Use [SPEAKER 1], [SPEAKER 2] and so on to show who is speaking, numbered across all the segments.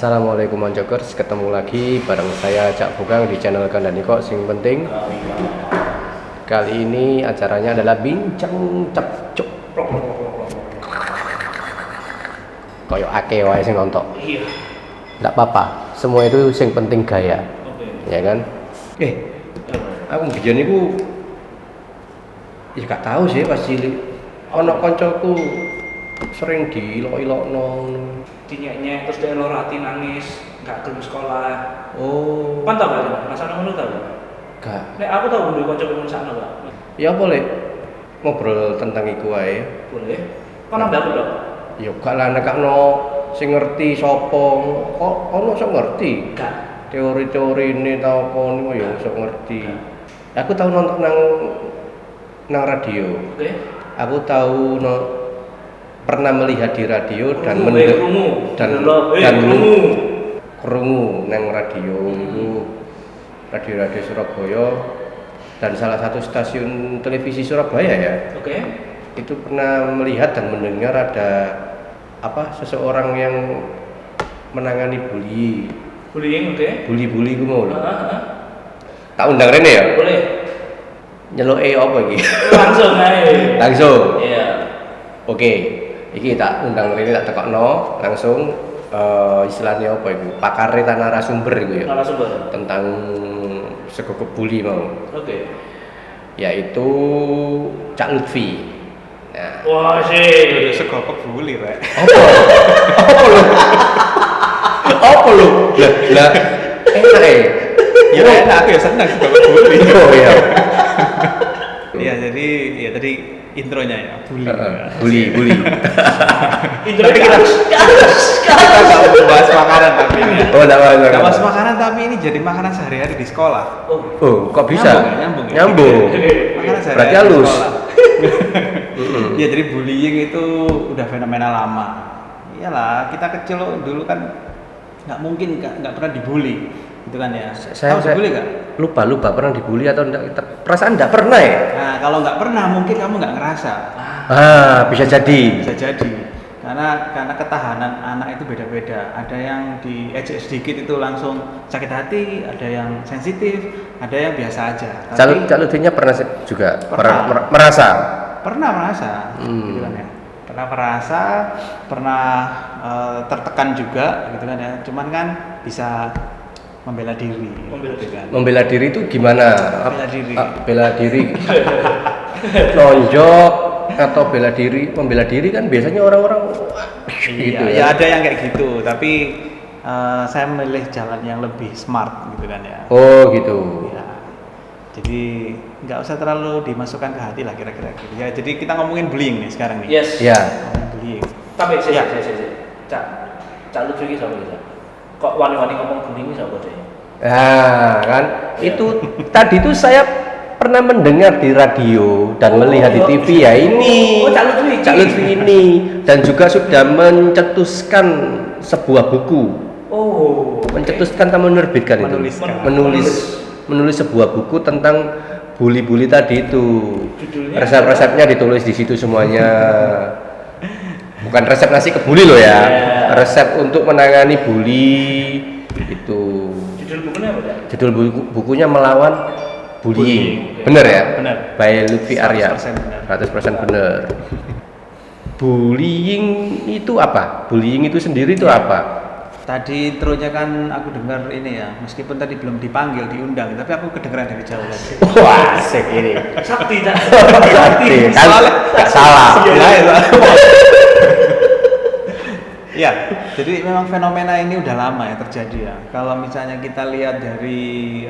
[SPEAKER 1] Assalamualaikum Moncokers, ketemu lagi bareng saya Cak Bugang di channel Kandani Kok Sing Penting. Kali ini acaranya adalah bincang capcuk. Koyo ake wae sing nonton.
[SPEAKER 2] Iya.
[SPEAKER 1] Enggak apa-apa, semua itu sing penting gaya.
[SPEAKER 2] Oke.
[SPEAKER 1] Ya kan? Aku biyen niku ya gak tahu sih pas cilik. Ono kancaku sering diilok-ilokno.
[SPEAKER 2] Dinyek-nyek terus dia loro ati nangis, gak gelem sekolah.
[SPEAKER 1] Oh.
[SPEAKER 2] Kan tau gak? Rasane ngono tau.
[SPEAKER 1] Gak.
[SPEAKER 2] Nek aku tau duwe kanca ngono sakno, Pak.
[SPEAKER 1] Ya boleh ngobrol tentang iku wae.
[SPEAKER 2] Boleh. Kok nambah aku dong?
[SPEAKER 1] Ya gak lah nekakno sing ngerti sapa. Kok ono sok ngerti?
[SPEAKER 2] Gak.
[SPEAKER 1] Teori-teori ini tau apa niku ya sok ngerti. Aku tahu nonton nang radio.
[SPEAKER 2] Oke.
[SPEAKER 1] Aku tahu pernah melihat di radio dan krungu nang radio itu radio Surabaya dan salah satu stasiun televisi Surabaya ya.
[SPEAKER 2] Oke.
[SPEAKER 1] Itu pernah melihat dan mendengar ada seseorang yang menangani
[SPEAKER 2] Bullying, oke.
[SPEAKER 1] bully ku mau lho.
[SPEAKER 2] Heeh.
[SPEAKER 1] Tak undang rene ya.
[SPEAKER 2] Boleh.
[SPEAKER 1] Nyeluke apa iki?
[SPEAKER 2] Langsung ae.
[SPEAKER 1] Langsung.
[SPEAKER 2] Iya.
[SPEAKER 1] Oke. Iki tak undang rene tak tekokno langsung istilahnya apa iku? Pakare ta narasumber iku ya.
[SPEAKER 2] Narasumber.
[SPEAKER 1] Tentang sekokok bully mau.
[SPEAKER 2] Oke.
[SPEAKER 1] Yaitu Cak Lutfi. Nah,
[SPEAKER 2] Wah, sih.
[SPEAKER 3] Sekokok bully, Pak.
[SPEAKER 1] apa lu? Lah, enak
[SPEAKER 3] Ya enak, aku ya senang sekokok bully.
[SPEAKER 1] Oh iya.
[SPEAKER 3] Iya, jadi ya tadi intronya ya,
[SPEAKER 1] Bully.
[SPEAKER 2] Intro kita
[SPEAKER 3] Kita nggak bahas makanan tapi ini ya.
[SPEAKER 1] Oh, enggak
[SPEAKER 3] Nggak bahas makanan tapi ini jadi makanan sehari-hari di sekolah.
[SPEAKER 1] Oh, kok bisa?
[SPEAKER 3] Nyambung. Makanan sehari-hari
[SPEAKER 1] Berarti
[SPEAKER 3] di
[SPEAKER 1] halus.
[SPEAKER 3] sekolah. Ya jadi bullying itu udah fenomena lama. Iyalah, kita kecil dulu kan nggak mungkin nggak pernah dibully, gitu kan ya.
[SPEAKER 1] Saya
[SPEAKER 3] dibully nggak?
[SPEAKER 1] Lupa pernah dibully atau enggak? Perasaan enggak pernah ya?
[SPEAKER 3] Nah, kalau nggak pernah mungkin kamu nggak ngerasa.
[SPEAKER 1] Bisa jadi.
[SPEAKER 3] Bisa jadi. Karena ketahanan anak itu beda-beda. Ada yang diejek sedikit itu langsung sakit hati, ada yang sensitif, ada yang biasa aja. Tapi
[SPEAKER 1] Cak Lutfinya pernah juga
[SPEAKER 3] Pernah.
[SPEAKER 1] merasa.
[SPEAKER 3] pernah merasa, gitu kan ya. Pernah merasa, pernah tertekan juga, gitu kan ya. Cuman kan bisa membela diri. Gitu kan.
[SPEAKER 1] Membela diri itu gimana?
[SPEAKER 3] Bela diri.
[SPEAKER 1] Nonjok atau bela diri? Membela diri kan biasanya orang-orang gitu
[SPEAKER 3] Iya, ya
[SPEAKER 1] ya.
[SPEAKER 3] ada yang kayak gitu, tapi saya memilih jalan yang lebih smart, gitu kan ya.
[SPEAKER 1] Oh gitu.
[SPEAKER 3] Ya. Jadi nggak usah terlalu dimasukkan ke hati lah kira-kira gitu. Ya, jadi kita ngomongin bullying nih sekarang nih.
[SPEAKER 2] Yes.
[SPEAKER 1] Ya.
[SPEAKER 3] Ngomongin bullying.
[SPEAKER 2] Tapi
[SPEAKER 3] Ya.
[SPEAKER 2] Cak Lutfi iki sapa iki? Kok wani-wani ngomong bullying iki sapa deh?
[SPEAKER 1] Kan itu tadi tuh saya pernah mendengar di radio dan melihat di TV ya ini.
[SPEAKER 2] Oh, Cak Lutfi
[SPEAKER 1] ini dan juga sudah mencetuskan sebuah buku.
[SPEAKER 2] Oh.
[SPEAKER 1] Mencetuskan atau menerbitkan itu. Menulis sebuah buku tentang bully-bully tadi itu.
[SPEAKER 2] Judulnya
[SPEAKER 1] Resep-resepnya ditulis di situ semuanya. Bukan resep nasi kebuli loh ya.
[SPEAKER 2] Yeah.
[SPEAKER 1] Resep untuk menangani bully itu.
[SPEAKER 2] Judul bukunya apa, Cak?
[SPEAKER 1] Judul bukunya Melawan Bullying.
[SPEAKER 2] Bullying.
[SPEAKER 1] Bener ya?
[SPEAKER 3] Bener.
[SPEAKER 1] By Lutfi Arya.
[SPEAKER 3] 100% bener.
[SPEAKER 1] 100% bener. Bullying itu apa? Bullying itu sendiri itu apa?
[SPEAKER 3] Tadi intronya kan aku dengar ini ya, meskipun tadi belum dipanggil, diundang, tapi aku kedengeran dari jauh tadi.
[SPEAKER 1] Wah, asik ini.
[SPEAKER 2] Sakti, Cak.
[SPEAKER 1] Sakti. Kan gak salah.
[SPEAKER 3] Ya, jadi memang fenomena ini udah lama ya terjadi ya. Kalau misalnya kita lihat dari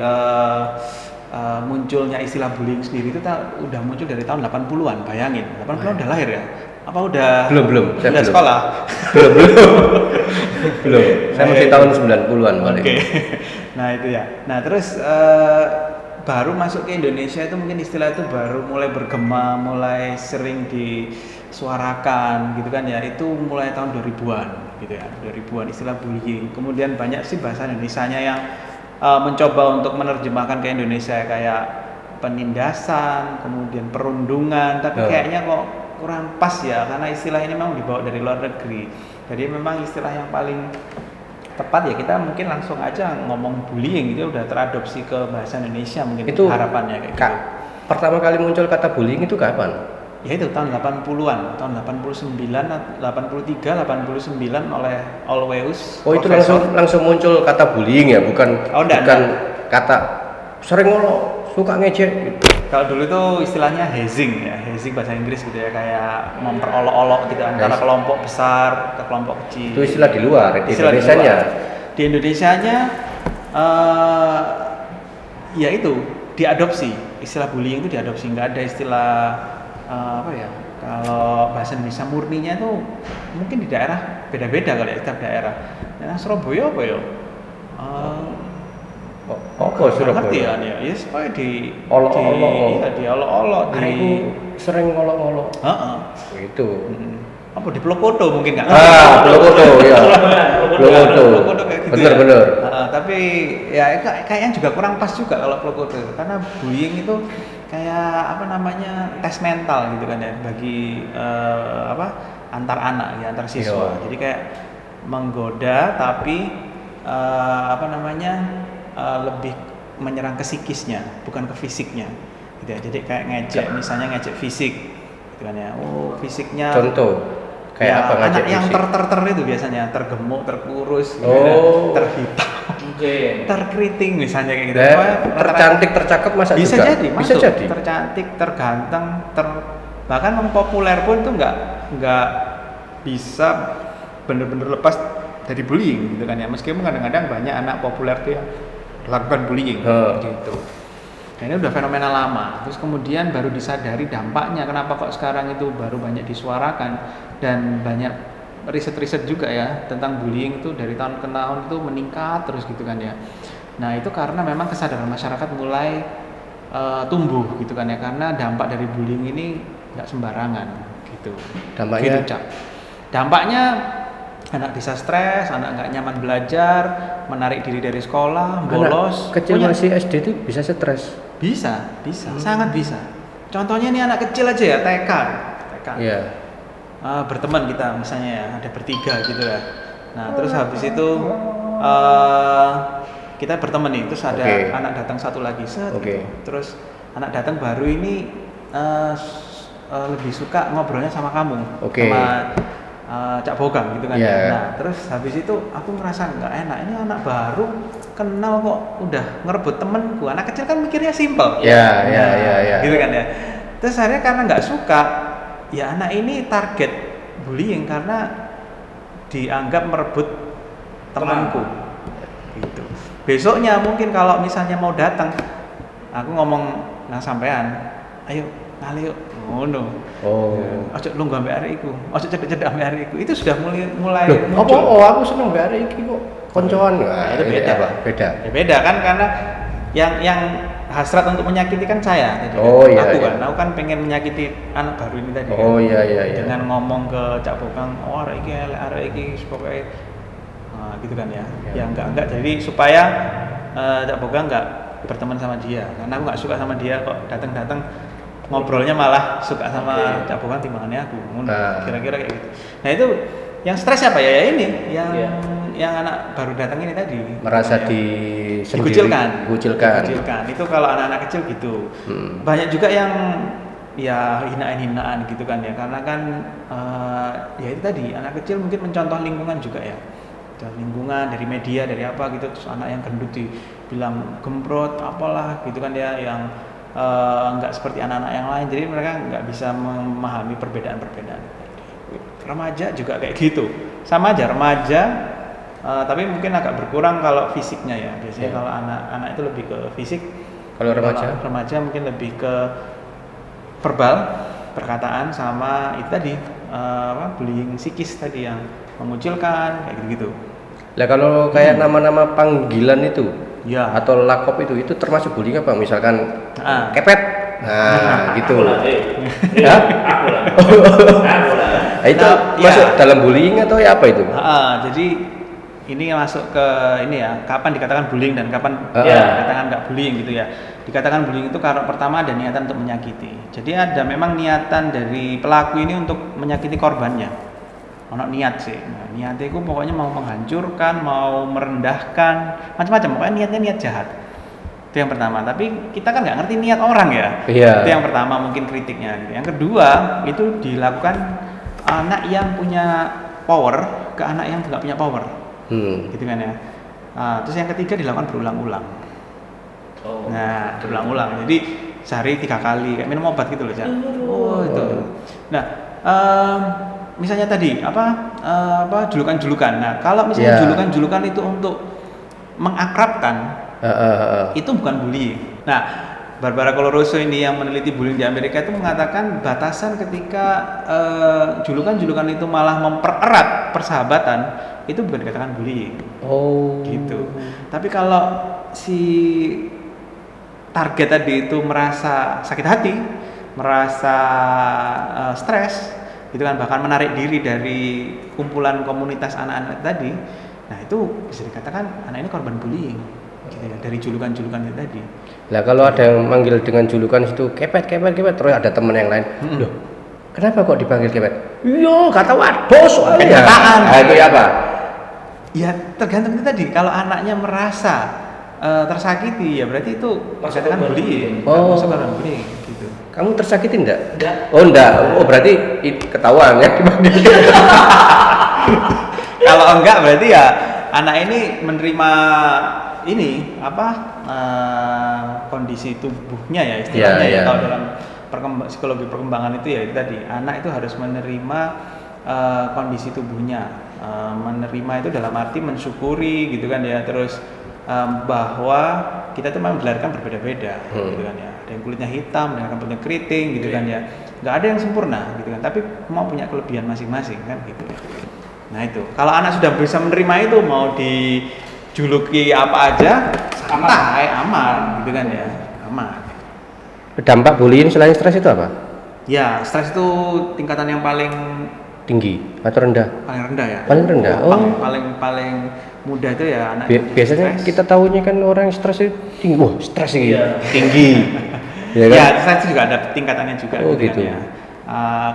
[SPEAKER 3] munculnya istilah bullying sendiri itu udah muncul dari tahun 80-an, bayangin. 80-an udah lahir ya? Apa udah
[SPEAKER 1] Belum. Saya
[SPEAKER 3] udah
[SPEAKER 1] belum.
[SPEAKER 3] sekolah?
[SPEAKER 1] Belum. Saya masih tahun 90-an paling.
[SPEAKER 3] Oke. Nah, itu ya. Nah, terus baru masuk ke Indonesia itu mungkin istilah itu baru mulai bergema, mulai sering disuarakan gitu kan ya. Itu mulai tahun 2000-an gitu ya. 2000-an istilah bullying. Kemudian banyak sih bahasa Indonesianya yang mencoba untuk menerjemahkan ke Indonesia kayak penindasan, kemudian perundungan, tapi kayaknya kok kurang pas ya karena istilah ini memang dibawa dari luar negeri. Jadi memang istilah yang paling tepat ya kita mungkin langsung aja ngomong bullying itu udah teradopsi ke bahasa Indonesia mungkin
[SPEAKER 1] Itu
[SPEAKER 3] harapannya kayak
[SPEAKER 1] Kak,
[SPEAKER 3] gitu.
[SPEAKER 1] pertama kali muncul kata bullying itu kapan?
[SPEAKER 3] Ya itu tahun 80-an, tahun 89, 83, 89 oleh Always.
[SPEAKER 1] Oh itu langsung muncul kata bullying ya, bukan
[SPEAKER 3] enggak.
[SPEAKER 1] Kata sering ngolok, suka ngejek.
[SPEAKER 3] Kalau dulu tuh istilahnya hazing ya, hazing bahasa Inggris gitu ya, kayak memperolok-olok gitu antara kelompok besar ke kelompok kecil.
[SPEAKER 1] Itu istilah di luar, di Indonesianya.
[SPEAKER 3] Di Indonesianya ya itu diadopsi, istilah bullying itu diadopsi, nggak ada istilah apa ya? Kalau bahasa Indonesia murninya itu mungkin di daerah beda-beda kali ya, setiap daerah. Nah, Surabaya apa ya?
[SPEAKER 1] Surabaya?
[SPEAKER 3] Ngerti ya, ya supaya di
[SPEAKER 1] olok-olok.
[SPEAKER 3] Iya, di olok-olok di
[SPEAKER 1] sering ngolok-ngolok. Itu.
[SPEAKER 3] Apa di Plokoto mungkin nggak?
[SPEAKER 1] Plokoto ya. Plokoto.
[SPEAKER 3] Kayak gitu.
[SPEAKER 1] Bener.
[SPEAKER 3] Tapi ya kayaknya juga kurang pas juga kalau Plokoto, karena bullying itu kayak apa namanya tes mental gitu kan ya bagi antar anak ya, antar siswa. Jadi kayak menggoda tapi lebih menyerang ke psikisnya bukan ke fisiknya gitu ya. Jadi kayak ngejek, misalnya ngejek fisik gitu kan ya. Oh, fisiknya
[SPEAKER 1] contoh kayak
[SPEAKER 3] ya,
[SPEAKER 1] apa ngejek
[SPEAKER 3] anak
[SPEAKER 1] fisik?
[SPEAKER 3] yang ter itu biasanya tergemuk, terkurus, terhitam, terkeriting misalnya kayak gitu.
[SPEAKER 1] Tercantik, tercakep masa
[SPEAKER 3] bisa
[SPEAKER 1] juga?
[SPEAKER 3] jadi,
[SPEAKER 1] bisa jadi.
[SPEAKER 3] Tercantik, terganteng, bahkan yang populer pun itu nggak bisa bener-bener lepas dari bullying gitu kan ya. Meskipun kadang-kadang banyak anak populer tuh yang lakukan bullying gitu. Dan ini udah fenomena lama. Terus kemudian baru disadari dampaknya, kenapa kok sekarang itu baru banyak disuarakan, dan banyak riset-riset juga ya tentang bullying itu dari tahun ke tahun itu meningkat terus gitu kan ya. Nah itu karena memang kesadaran masyarakat mulai tumbuh gitu kan ya, karena dampak dari bullying ini nggak sembarangan gitu. Dampaknya anak bisa stres, anak nggak nyaman belajar, menarik diri dari sekolah, bolos.
[SPEAKER 1] Anak kecil masih SD itu bisa stres?
[SPEAKER 3] Bisa, sangat bisa. Contohnya ini anak kecil aja ya, TK.
[SPEAKER 1] Iya.
[SPEAKER 3] Berteman kita misalnya ya, ada bertiga gitu ya. Nah terus habis itu kita berteman nih, terus ada anak datang satu lagi, gitu. Terus anak datang baru ini lebih suka ngobrolnya sama kamu, sama Cak Bogang gitu kan ya. Nah terus habis itu aku merasa nggak enak, ini anak baru kenal kok udah ngerebut temenku. Anak kecil kan mikirnya simpel.
[SPEAKER 1] Iya.
[SPEAKER 3] Gitu kan ya. Terus akhirnya karena nggak suka, ya anak ini target bullying karena dianggap merebut temanku. Gitu. Besoknya mungkin kalau misalnya mau datang, aku ngomong nang sampean, ayo ngali yuk. Ngono. Ojo lungguh ambek arek iku. Ojo cedek-cedek ambek arek iku. Itu sudah mulai
[SPEAKER 1] muncul. Aku seneng ambek arek iki kok koncoan.
[SPEAKER 3] Itu beda.
[SPEAKER 1] Beda.
[SPEAKER 3] Ya beda kan, karena yang hasrat untuk menyakiti kan saya tadi. Aku kan pengen menyakiti anak baru ini tadi.
[SPEAKER 1] Iya.
[SPEAKER 3] Dengan ngomong ke Cak Bogang, arek iki elek, arek iki pokoke gitu kan ya. Ya enggak. Jadi supaya Cak Bogang enggak berteman sama dia. Karena aku enggak suka sama dia kok datang-datang ngobrolnya malah suka sama Cak Bogang timbangannya aku. Kira-kira kayak gitu. Nah itu yang stres apa ya ini yang anak baru datang ini tadi
[SPEAKER 1] merasa
[SPEAKER 3] dikucilkan. Itu kalau anak-anak kecil gitu. Banyak juga yang ya hinaan-hinaan gitu kan ya, karena kan ya itu tadi anak kecil mungkin mencontoh lingkungan juga ya, lingkungan dari media, dari apa gitu. Terus anak yang gendut dibilang gembrot apalah gitu kan ya, yang nggak seperti anak-anak yang lain, jadi mereka nggak bisa memahami perbedaan-perbedaan. Remaja juga kayak gitu, sama aja remaja, tapi mungkin agak berkurang kalau fisiknya ya. Biasanya kalau anak-anak itu lebih ke fisik,
[SPEAKER 1] kalau
[SPEAKER 3] remaja mungkin lebih ke verbal, perkataan, sama itu tadi bullying psikis tadi yang mengucilkan kayak gitu-gitu.
[SPEAKER 1] Lah kalau kayak nama-nama panggilan itu atau lakop itu termasuk bullying apa? Misalkan kepet, gitu.
[SPEAKER 2] Ya? Aku lah.
[SPEAKER 1] Itu masuk dalam bullying atau ya apa itu?
[SPEAKER 3] Jadi ini masuk ke ini ya, kapan dikatakan bullying dan kapan dikatakan nggak bullying gitu ya. Dikatakan bullying itu kalau pertama ada niatan untuk menyakiti. Jadi ada memang niatan dari pelaku ini untuk menyakiti korbannya. ono niat sih. Nah, niatnya itu pokoknya mau menghancurkan, mau merendahkan, macam-macam. Pokoknya niatnya niat jahat. Itu yang pertama. Tapi kita kan nggak ngerti niat orang ya.
[SPEAKER 1] Iya.
[SPEAKER 3] Itu yang pertama mungkin kritiknya. Yang kedua itu dilakukan anak yang punya power ke anak yang nggak punya power. Gitu kan ya. Terus yang ketiga dilakukan berulang-ulang. Nah, berulang-ulang. Jadi sehari 3 kali kayak minum obat gitu loh, Cak. Oh, itu. Nah, misalnya tadi apa julukan-julukan. Nah, kalau misalnya julukan-julukan itu untuk mengakrabkan, itu bukan bullying. Nah, Barbara Coloroso ini yang meneliti bullying di Amerika itu mengatakan batasan ketika julukan-julukan itu malah mempererat persahabatan itu bukan dikatakan bullying. Gitu. Tapi kalau si target tadi itu merasa sakit hati, merasa stres, gitu kan, bahkan menarik diri dari kumpulan komunitas anak-anak tadi, nah itu bisa dikatakan anak ini korban bullying. Gitu ya, dari julukan-julukan itu tadi.
[SPEAKER 1] Lah kalau ada yang manggil dengan julukan itu kepet, terus ada teman yang lain, loh, kenapa kok dipanggil kepet? Iya, kata waduh soalnya. Nah, itu apa?
[SPEAKER 3] Ya tergantung itu tadi. Kalau anaknya merasa tersakiti, ya berarti itu dikatakan bullying. Masuk ke bullying, gitu.
[SPEAKER 1] Kamu tersakiti enggak?
[SPEAKER 2] Enggak.
[SPEAKER 1] Oh enggak. Oh berarti ketahuan ya dipanggil.
[SPEAKER 3] Kalau enggak berarti ya anak ini menerima ini kondisi tubuhnya ya istilahnya ya. Kalau dalam psikologi perkembangan itu ya itu tadi anak itu harus menerima kondisi tubuhnya, menerima itu dalam arti mensyukuri gitu kan ya, terus bahwa kita itu memang dilahirkan berbeda-beda gitu kan ya, ada yang kulitnya hitam, ada yang kulitnya keriting gitu kan ya, nggak ada yang sempurna gitu kan, tapi mau punya kelebihan masing-masing kan gitu ya. Nah itu kalau anak sudah bisa menerima itu, mau dijuluki apa aja santai, aman gitu kan ya, aman.
[SPEAKER 1] Dampak bullying selain stres itu apa?
[SPEAKER 3] Ya, stres itu tingkatan yang paling
[SPEAKER 1] tinggi atau rendah?
[SPEAKER 3] Paling rendah ya.
[SPEAKER 1] Paling rendah.
[SPEAKER 3] Paling mudah itu ya anak.
[SPEAKER 1] Biasanya
[SPEAKER 3] stres.
[SPEAKER 1] Kita tahunya kan orang stres itu tinggi. Wah, stres ini tinggi.
[SPEAKER 3] Ya, kan? Ya, stres juga ada tingkatannya juga
[SPEAKER 1] gitu.
[SPEAKER 3] Kan, ya.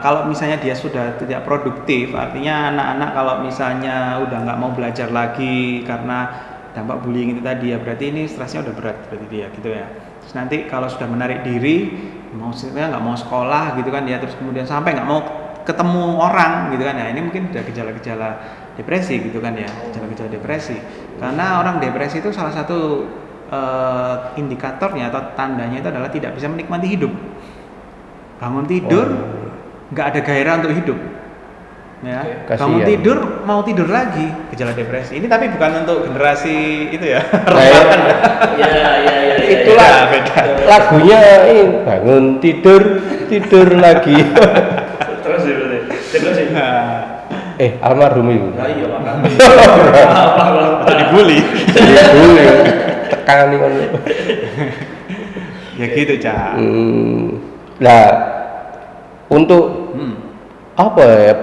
[SPEAKER 3] Kalau misalnya dia sudah tidak produktif, artinya anak-anak kalau misalnya udah nggak mau belajar lagi karena dampak bullying itu tadi ya, berarti ini stresnya udah berat berarti dia gitu ya. Terus nanti kalau sudah menarik diri, nggak mau sekolah gitu kan ya, terus kemudian sampai nggak mau ketemu orang gitu kan ya, ini mungkin ada gejala-gejala depresi gitu kan ya, gejala-gejala depresi. Karena orang depresi itu salah satu indikatornya atau tandanya itu adalah tidak bisa menikmati hidup. Bangun tidur nggak ada gairah untuk hidup, ya. Bangun tidur mau tidur lagi, gejala depresi. Ini tapi bukan untuk generasi itu ya.
[SPEAKER 2] Ya.
[SPEAKER 1] Itulah beda. Lagunya ini bangun tidur lagi.
[SPEAKER 2] Terus ya berarti. Terus ya.
[SPEAKER 1] Almarhum itu.
[SPEAKER 2] Nah iya
[SPEAKER 3] Dibully.
[SPEAKER 1] Tekan nih.
[SPEAKER 3] Ya gitu, Cak.
[SPEAKER 1] Nah, untuk apa ya,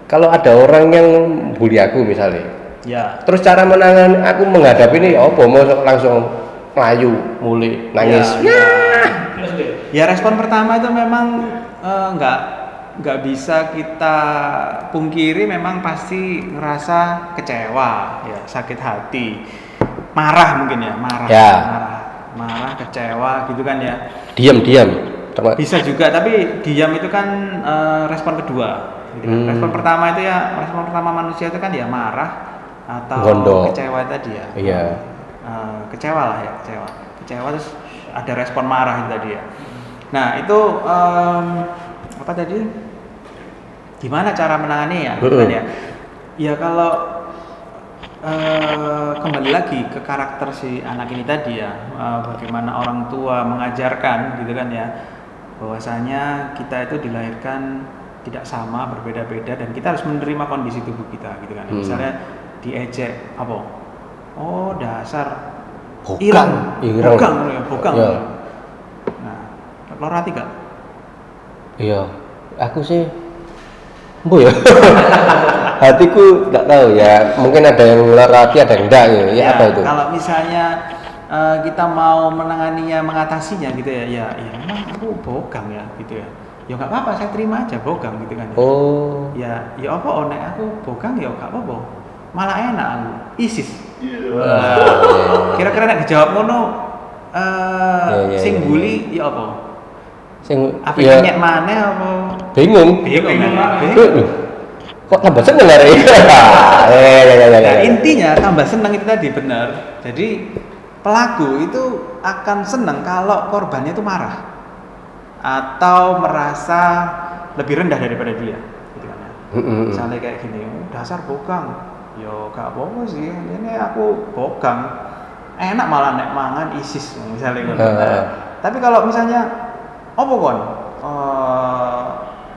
[SPEAKER 1] kalau ada orang yang bully aku misalnya,
[SPEAKER 3] ya.
[SPEAKER 1] Terus cara menangani aku menghadapi ini apa? Mau langsung melayu, mulai nangis?
[SPEAKER 3] Ya respon pertama itu memang nggak bisa kita pungkiri, memang pasti ngerasa kecewa, ya, sakit hati, marah mungkin ya, marah, kecewa gitu kan ya. Diam. Bisa juga, tapi diam itu kan respon kedua. Gitu kan. Respon pertama itu ya, respon pertama manusia itu kan ya marah atau kecewa tadi ya.
[SPEAKER 1] Iya.
[SPEAKER 3] Kecewa lah ya, kecewa terus ada respon marah itu tadi ya. Nah itu apa tadi? Gimana cara menangani ya? Gitu kan ya. Ya kalau kembali lagi ke karakter si anak ini tadi ya, bagaimana orang tua mengajarkan gitu kan ya, bahwasanya kita itu dilahirkan tidak sama, berbeda-beda, dan kita harus menerima kondisi tubuh kita gitu kan. Misalnya diejek apa? Oh dasar irang. Ya. Nah, loro ati gak?
[SPEAKER 1] Iya, aku sih bu ya. Hatiku nggak tahu ya, mungkin ada yang loro ati, ada yang enggak ya. Apa itu?
[SPEAKER 3] Kalau misalnya kita mau menanganinya, mengatasinya gitu ya memang aku bogang ya gitu ya. ya nggak apa-apa, saya terima aja bogang gitu kan.
[SPEAKER 1] Oh.
[SPEAKER 3] Ya apa nek aku bogang ya nggak apa-apa. Malah enak aku. ISIS. Kira-kira nek dijawab ngono sing bully ya apa?
[SPEAKER 1] Sing
[SPEAKER 3] Apa
[SPEAKER 1] ya
[SPEAKER 3] nyek maneh apa?
[SPEAKER 1] bingung.
[SPEAKER 3] Bingung.
[SPEAKER 1] Loh, kok tambah seneng lari? Ya.
[SPEAKER 3] Nah, intinya tambah seneng itu tadi benar. Jadi pelaku itu akan seneng kalau korbannya itu marah atau merasa lebih rendah daripada dia, gitu kan ya. Misalnya kayak gini, dasar bogang, yo gak apa-apa sih, ini aku bogang, enak malah nek mangan ISIS misalnya gitu. Tapi kalau misalnya, apa kon?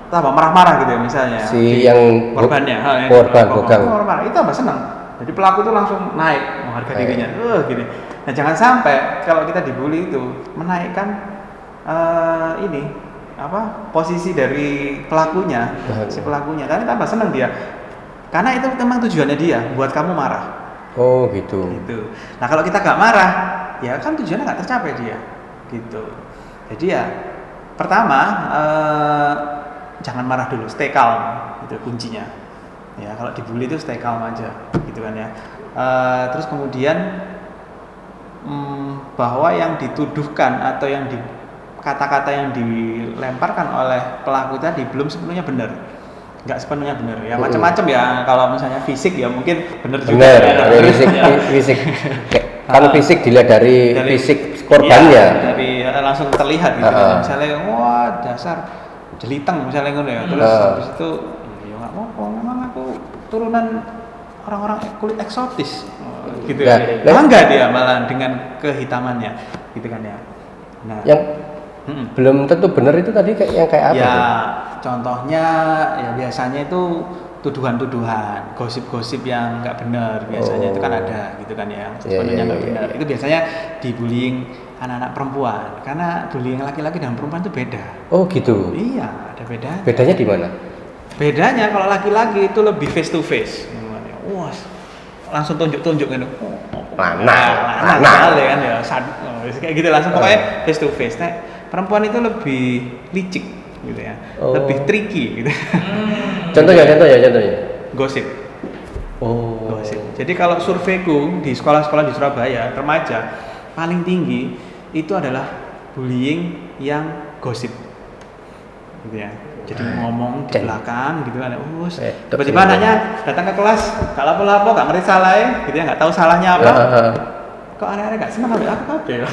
[SPEAKER 3] Tambah marah-marah gitu ya misalnya.
[SPEAKER 1] Si yang
[SPEAKER 3] korbannya,
[SPEAKER 1] korban bogang.
[SPEAKER 3] Marah-marah, itu tambah seneng. Jadi pelaku itu langsung naik harga dirinya, gini. Nah jangan sampai kalau kita dibully itu menaikkan posisi dari pelakunya, si pelakunya, karena tambah seneng dia, karena itu memang tujuannya dia buat kamu marah.
[SPEAKER 1] Oh gitu.
[SPEAKER 3] Nah kalau kita gak marah, ya kan tujuannya gak tercapai dia, gitu. Jadi ya pertama jangan marah dulu, stay calm, itu kuncinya. Ya kalau dibully itu stay calm aja, gitu kan ya. Terus kemudian bahwa yang dituduhkan atau yang kata-kata yang dilemparkan oleh pelaku tadi belum sepenuhnya benar, nggak sepenuhnya benar ya, macam-macam ya. Kalau misalnya fisik ya mungkin benar juga.
[SPEAKER 1] Fisik. Kalau fisik dilihat dari fisik korbannya,
[SPEAKER 3] ya, dari langsung terlihat gitu. Misalnya wah dasar jeliteng misalnya gitu ya, terus habis itu ya nggak apa-apa, memang aku turunan orang-orang kulit eksotis gitu ya. Bangga dia malah dengan kehitamannya gitu kan ya. Nah
[SPEAKER 1] yang belum tentu benar itu tadi kayak apa?
[SPEAKER 3] Ya contohnya ya biasanya itu tuduhan-tuduhan, gosip-gosip yang nggak benar biasanya itu kan ada gitu kan ya, sebenarnya nggak benar. Itu biasanya dibullying anak-anak perempuan, karena bullying laki-laki dan perempuan itu beda.
[SPEAKER 1] Oh gitu.
[SPEAKER 3] Iya, ada bedanya.
[SPEAKER 1] Bedanya di mana?
[SPEAKER 3] Bedanya kalau laki-laki itu lebih face to face. Wah, langsung tunjuk-tunjuk gitu. Mana kali kan ya, kayak gitu langsung pokoknya face to face. Nah, perempuan itu lebih licik gitu ya, lebih tricky gitu.
[SPEAKER 1] Contohnya.
[SPEAKER 3] Gosip.
[SPEAKER 1] Gosip.
[SPEAKER 3] Jadi kalau surveiku di sekolah-sekolah di Surabaya remaja paling tinggi itu adalah bullying yang gosip, gitu ya. Jadi ngomong di belakang gitu kan, tiba-tiba anaknya datang ke kelas, gak lapo-lapo, gak ngerti salah, gitu ya, gak tahu salahnya apa. Kok anak-anak gak senang ambil aku kabel?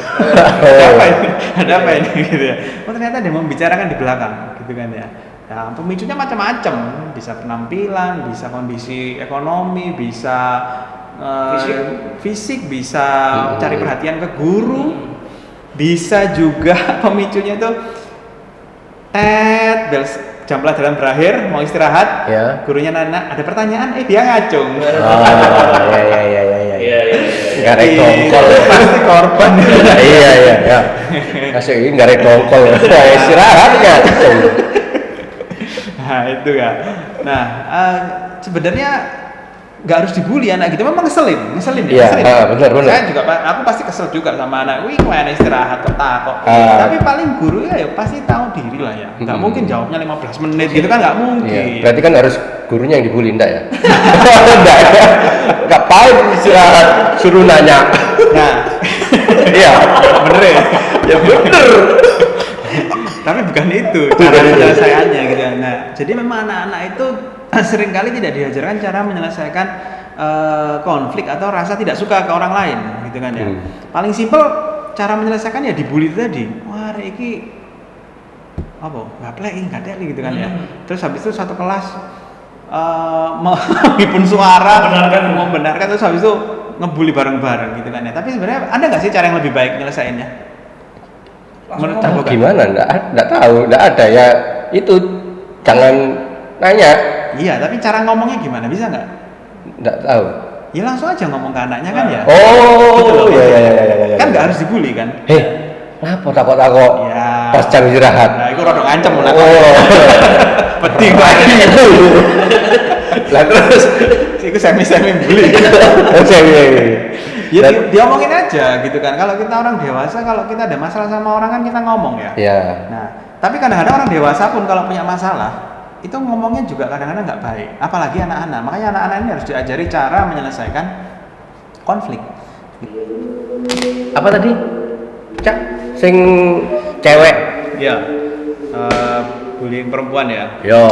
[SPEAKER 3] Ada apa ini gitu ya. Ternyata dia membicarakan di belakang gitu kan ya. Nah, pemicunya macam-macam, bisa penampilan, bisa kondisi ekonomi, bisa fisik, bisa cari perhatian ke guru, bisa juga pemicunya itu bel jam pelajaran berakhir mau istirahat, gurunya nanya ada pertanyaan, dia ngacung.
[SPEAKER 1] Garek dongkol,
[SPEAKER 3] pasti korban.
[SPEAKER 1] Iya. Kasih ini garek dongkol, istirahat ngacung.
[SPEAKER 3] Nah itu ya. Nah sebenarnya nggak harus dibully anak gitu, memang ngeselin.
[SPEAKER 1] Iya, benar.
[SPEAKER 3] Saya juga, aku pasti kesel juga sama anak. Wih, mana istirahat kok takut. Tapi paling guru ya pasti tahu diri lah ya. Nggak mungkin jawabnya 15 menit gitu kan, nggak mungkin.
[SPEAKER 1] Iya, berarti kan harus gurunya yang dibully, enggak ya? Enggak ya? Ngapain istirahat, suruh nanya.
[SPEAKER 3] Nah,
[SPEAKER 1] iya,
[SPEAKER 3] bener ya?
[SPEAKER 1] Ya bener.
[SPEAKER 3] Tapi bukan itu cara penyelesaiannya gitu. Nah, jadi memang anak-anak itu seringkali tidak diajarkan cara menyelesaikan konflik atau rasa tidak suka ke orang lain gitu kan ya. Paling simpel cara menyelesaikan ya dibully tadi. Wah, iki apa? Nggak teli gitu kan ya. Terus habis itu satu kelas menghimpun suara membenarkan terus habis itu ngebully bareng-bareng gitu kan ya. Tapi sebenarnya ada nggak sih cara yang lebih baik menyelesaikannya?
[SPEAKER 1] Menurut aku gimana? Nggak tahu, nggak ada ya. Itu jangan nanya.
[SPEAKER 3] Iya, tapi cara ngomongnya gimana? Bisa nggak?
[SPEAKER 1] Nggak tahu.
[SPEAKER 3] Ya langsung aja ngomong ke anaknya kan ya.
[SPEAKER 1] Oh, iya.
[SPEAKER 3] Kan nggak harus dibully kan?
[SPEAKER 1] Kenapa takut?
[SPEAKER 3] Ya.
[SPEAKER 1] Pas jam istirahat.
[SPEAKER 3] Nah, itu rada ngancem lah.
[SPEAKER 1] Penting lagi itu. Lah terus,
[SPEAKER 3] itu semi bully. Ya dia ngomongin aja gitu kan. Kalau kita orang dewasa, kalau kita ada masalah sama orang kan kita ngomong ya.
[SPEAKER 1] Iya.
[SPEAKER 3] Nah, Tapi kadang-kadang orang dewasa pun kalau punya masalah itu ngomongnya juga kadang-kadang nggak baik, apalagi anak-anak. Makanya anak-anak ini harus diajari cara menyelesaikan konflik.
[SPEAKER 1] Apa tadi? Cak, sing cewek.
[SPEAKER 3] Ya, bullying perempuan ya.
[SPEAKER 1] Yo.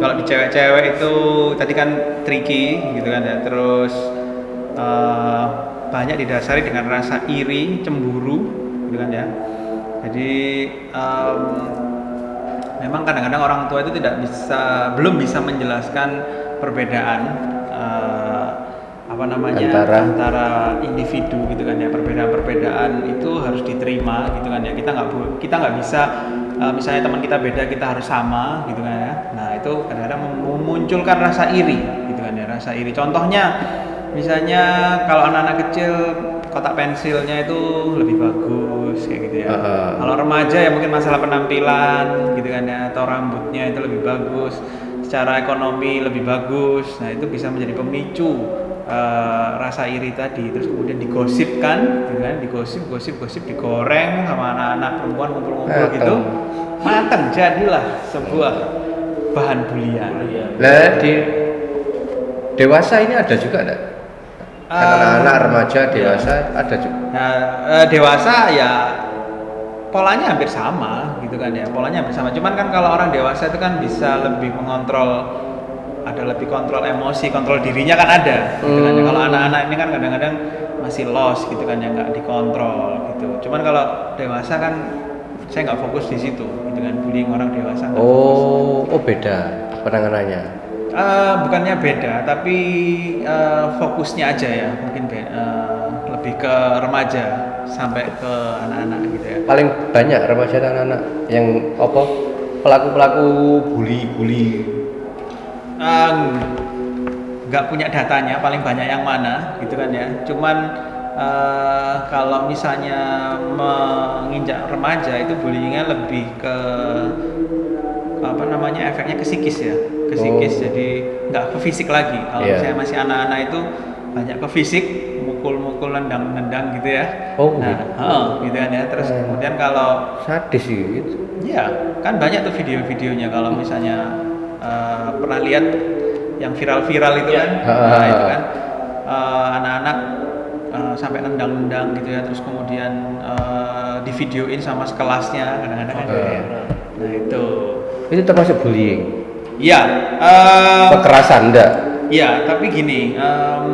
[SPEAKER 3] Kalau di cewek-cewek itu tadi kan tricky gitu kan ya. Terus banyak didasari dengan rasa iri, cemburu gitu kan ya. Jadi memang kadang-kadang orang tua itu belum bisa menjelaskan perbedaan antara individu gitu kan ya. Perbedaan itu harus diterima gitu kan ya. Kita nggak bisa misalnya teman kita beda kita harus sama gitu kan ya. Nah itu kadang-kadang memunculkan rasa iri gitu kan ya, rasa iri. Contohnya misalnya kalau anak-anak kecil kotak pensilnya itu lebih bagus kayak gitu ya. Kalau remaja ya mungkin masalah penampilan gitu kan ya, atau rambutnya itu lebih bagus, secara ekonomi lebih bagus. Nah itu bisa menjadi pemicu rasa iri tadi. Terus kemudian digosipkan gitu kan, digosip digoreng sama anak-anak perempuan ngumpul-ngumpul gitu, mateng jadilah sebuah bahan bulian.
[SPEAKER 1] Nah di dewasa ini ada juga enggak? Anak-anak remaja dewasa ada juga.
[SPEAKER 3] Nah, dewasa ya polanya hampir sama gitu kan ya, polanya hampir sama. Cuman kan kalau orang dewasa itu kan bisa lebih mengontrol, lebih kontrol emosi, kontrol dirinya kan ada gitu kan ya. Kalau anak-anak ini kan kadang-kadang masih lost gitu kan ya, nggak dikontrol gitu. Cuman kalau dewasa kan saya nggak fokus di situ gitu kan, bullying orang dewasa.
[SPEAKER 1] Oh beda penanganannya.
[SPEAKER 3] Bukannya beda, tapi fokusnya aja ya, mungkin lebih ke remaja sampai ke anak-anak gitu ya.
[SPEAKER 1] Paling banyak remaja dan anak-anak yang pelaku bully.
[SPEAKER 3] Nggak punya datanya, paling banyak yang mana gitu kan ya. Cuman kalau misalnya menginjak remaja itu bullyingnya lebih ke efeknya ke psikis ya, ke psikis. Jadi nggak ke fisik lagi. Kalau misalnya masih anak-anak itu banyak ke fisik, mukul-mukul, nendang gitu ya. Gitu kan ya. Terus kemudian kalau
[SPEAKER 1] sadis sih gitu.
[SPEAKER 3] Iya, kan banyak tuh video-videonya kalau misalnya pernah lihat yang viral-viral itu kan. Nah, itu kan anak-anak sampai nendang-nendang gitu ya. Terus kemudian divideoin sama sekelasnya kadang-kadang ada ya. Nah, itu
[SPEAKER 1] termasuk bullying.
[SPEAKER 3] Iya.
[SPEAKER 1] Kekerasan enggak?
[SPEAKER 3] Iya, tapi gini,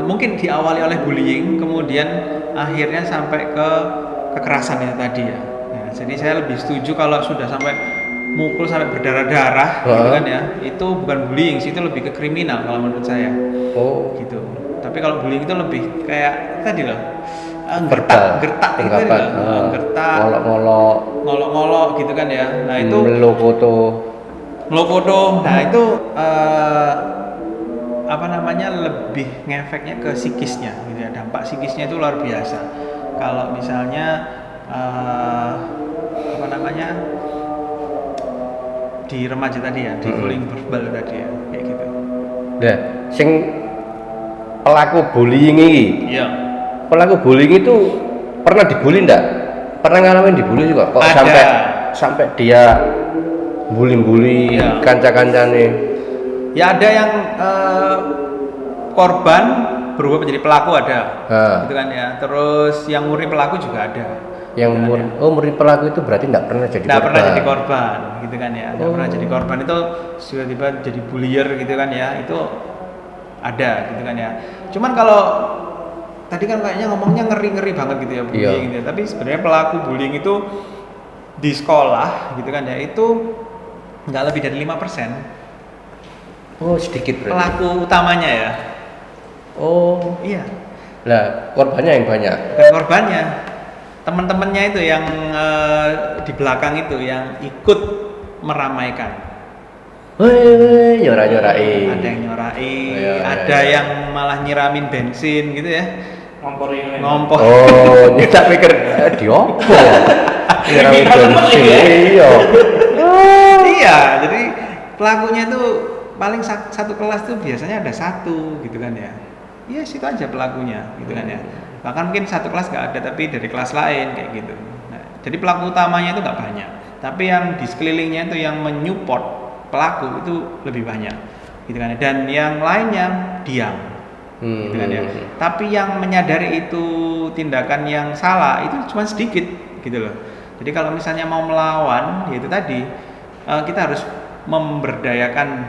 [SPEAKER 3] mungkin diawali oleh bullying, kemudian akhirnya sampai ke kekerasan itu tadi ya. Jadi saya lebih setuju kalau sudah sampai mukul sampai berdarah-darah gitu kan ya, itu bukan bullying sih, itu lebih ke kriminal kalau menurut saya. Gitu. Tapi kalau bullying itu lebih kayak tadi loh, gertak gitu loh, gertak, ngolok-ngolok gitu kan ya. Nah itu meluk foto. Nah itu lebih ngefeknya ke psikisnya gitu ya. Dampak psikisnya itu luar biasa. Kalau misalnya di remaja tadi ya, di bullying verbal tadi ya, kayak gitu.
[SPEAKER 1] Nah, sing pelaku bullying ini.
[SPEAKER 3] Iya.
[SPEAKER 1] Pelaku bullying itu pernah dibully enggak? Pernah ngalamin dibully juga? Kok sampai dia bully kanca-kancane? Ya
[SPEAKER 3] ada yang korban berubah menjadi pelaku ada, gitu kan ya. Terus yang murni pelaku juga ada.
[SPEAKER 1] Yang murni pelaku itu berarti nggak pernah jadi korban.
[SPEAKER 3] Pernah jadi korban, gitu kan ya. Nggak pernah jadi korban itu tiba-tiba jadi bullier gitu kan ya. Itu ada, gitu kan ya. Cuman kalau tadi kan kayaknya ngomongnya ngeri-ngeri banget gitu ya bullying gitu ya. Tapi sebenarnya pelaku bullying itu di sekolah, gitu kan ya. Itu nggak lebih dari 5%.
[SPEAKER 1] Sedikit berarti.
[SPEAKER 3] Pelaku utamanya ya. Iya.
[SPEAKER 1] Lah, korbannya yang banyak.
[SPEAKER 3] Bukan korbannya, teman-temannya itu yang di belakang itu yang ikut meramaikan.
[SPEAKER 1] Nyorai.
[SPEAKER 3] Ada yang nyorai, ada yang malah nyiramin bensin gitu ya. Ngompor.
[SPEAKER 1] Tak pikir diopo. Nyiramin bensin.
[SPEAKER 3] Iya, jadi pelakunya itu paling satu kelas tuh biasanya ada satu gitu kan ya. Iya, situ aja pelakunya gitu kan ya. Bahkan mungkin satu kelas nggak ada tapi dari kelas lain kayak gitu. Nah, jadi pelaku utamanya itu nggak banyak. Tapi yang di sekelilingnya itu yang menyupport pelaku itu lebih banyak, gitu kan. Dan yang lainnya diam, gitu kan ya. Tapi yang menyadari itu tindakan yang salah itu cuma sedikit, gitu loh. Jadi kalau misalnya mau melawan, ya itu tadi kita harus memberdayakan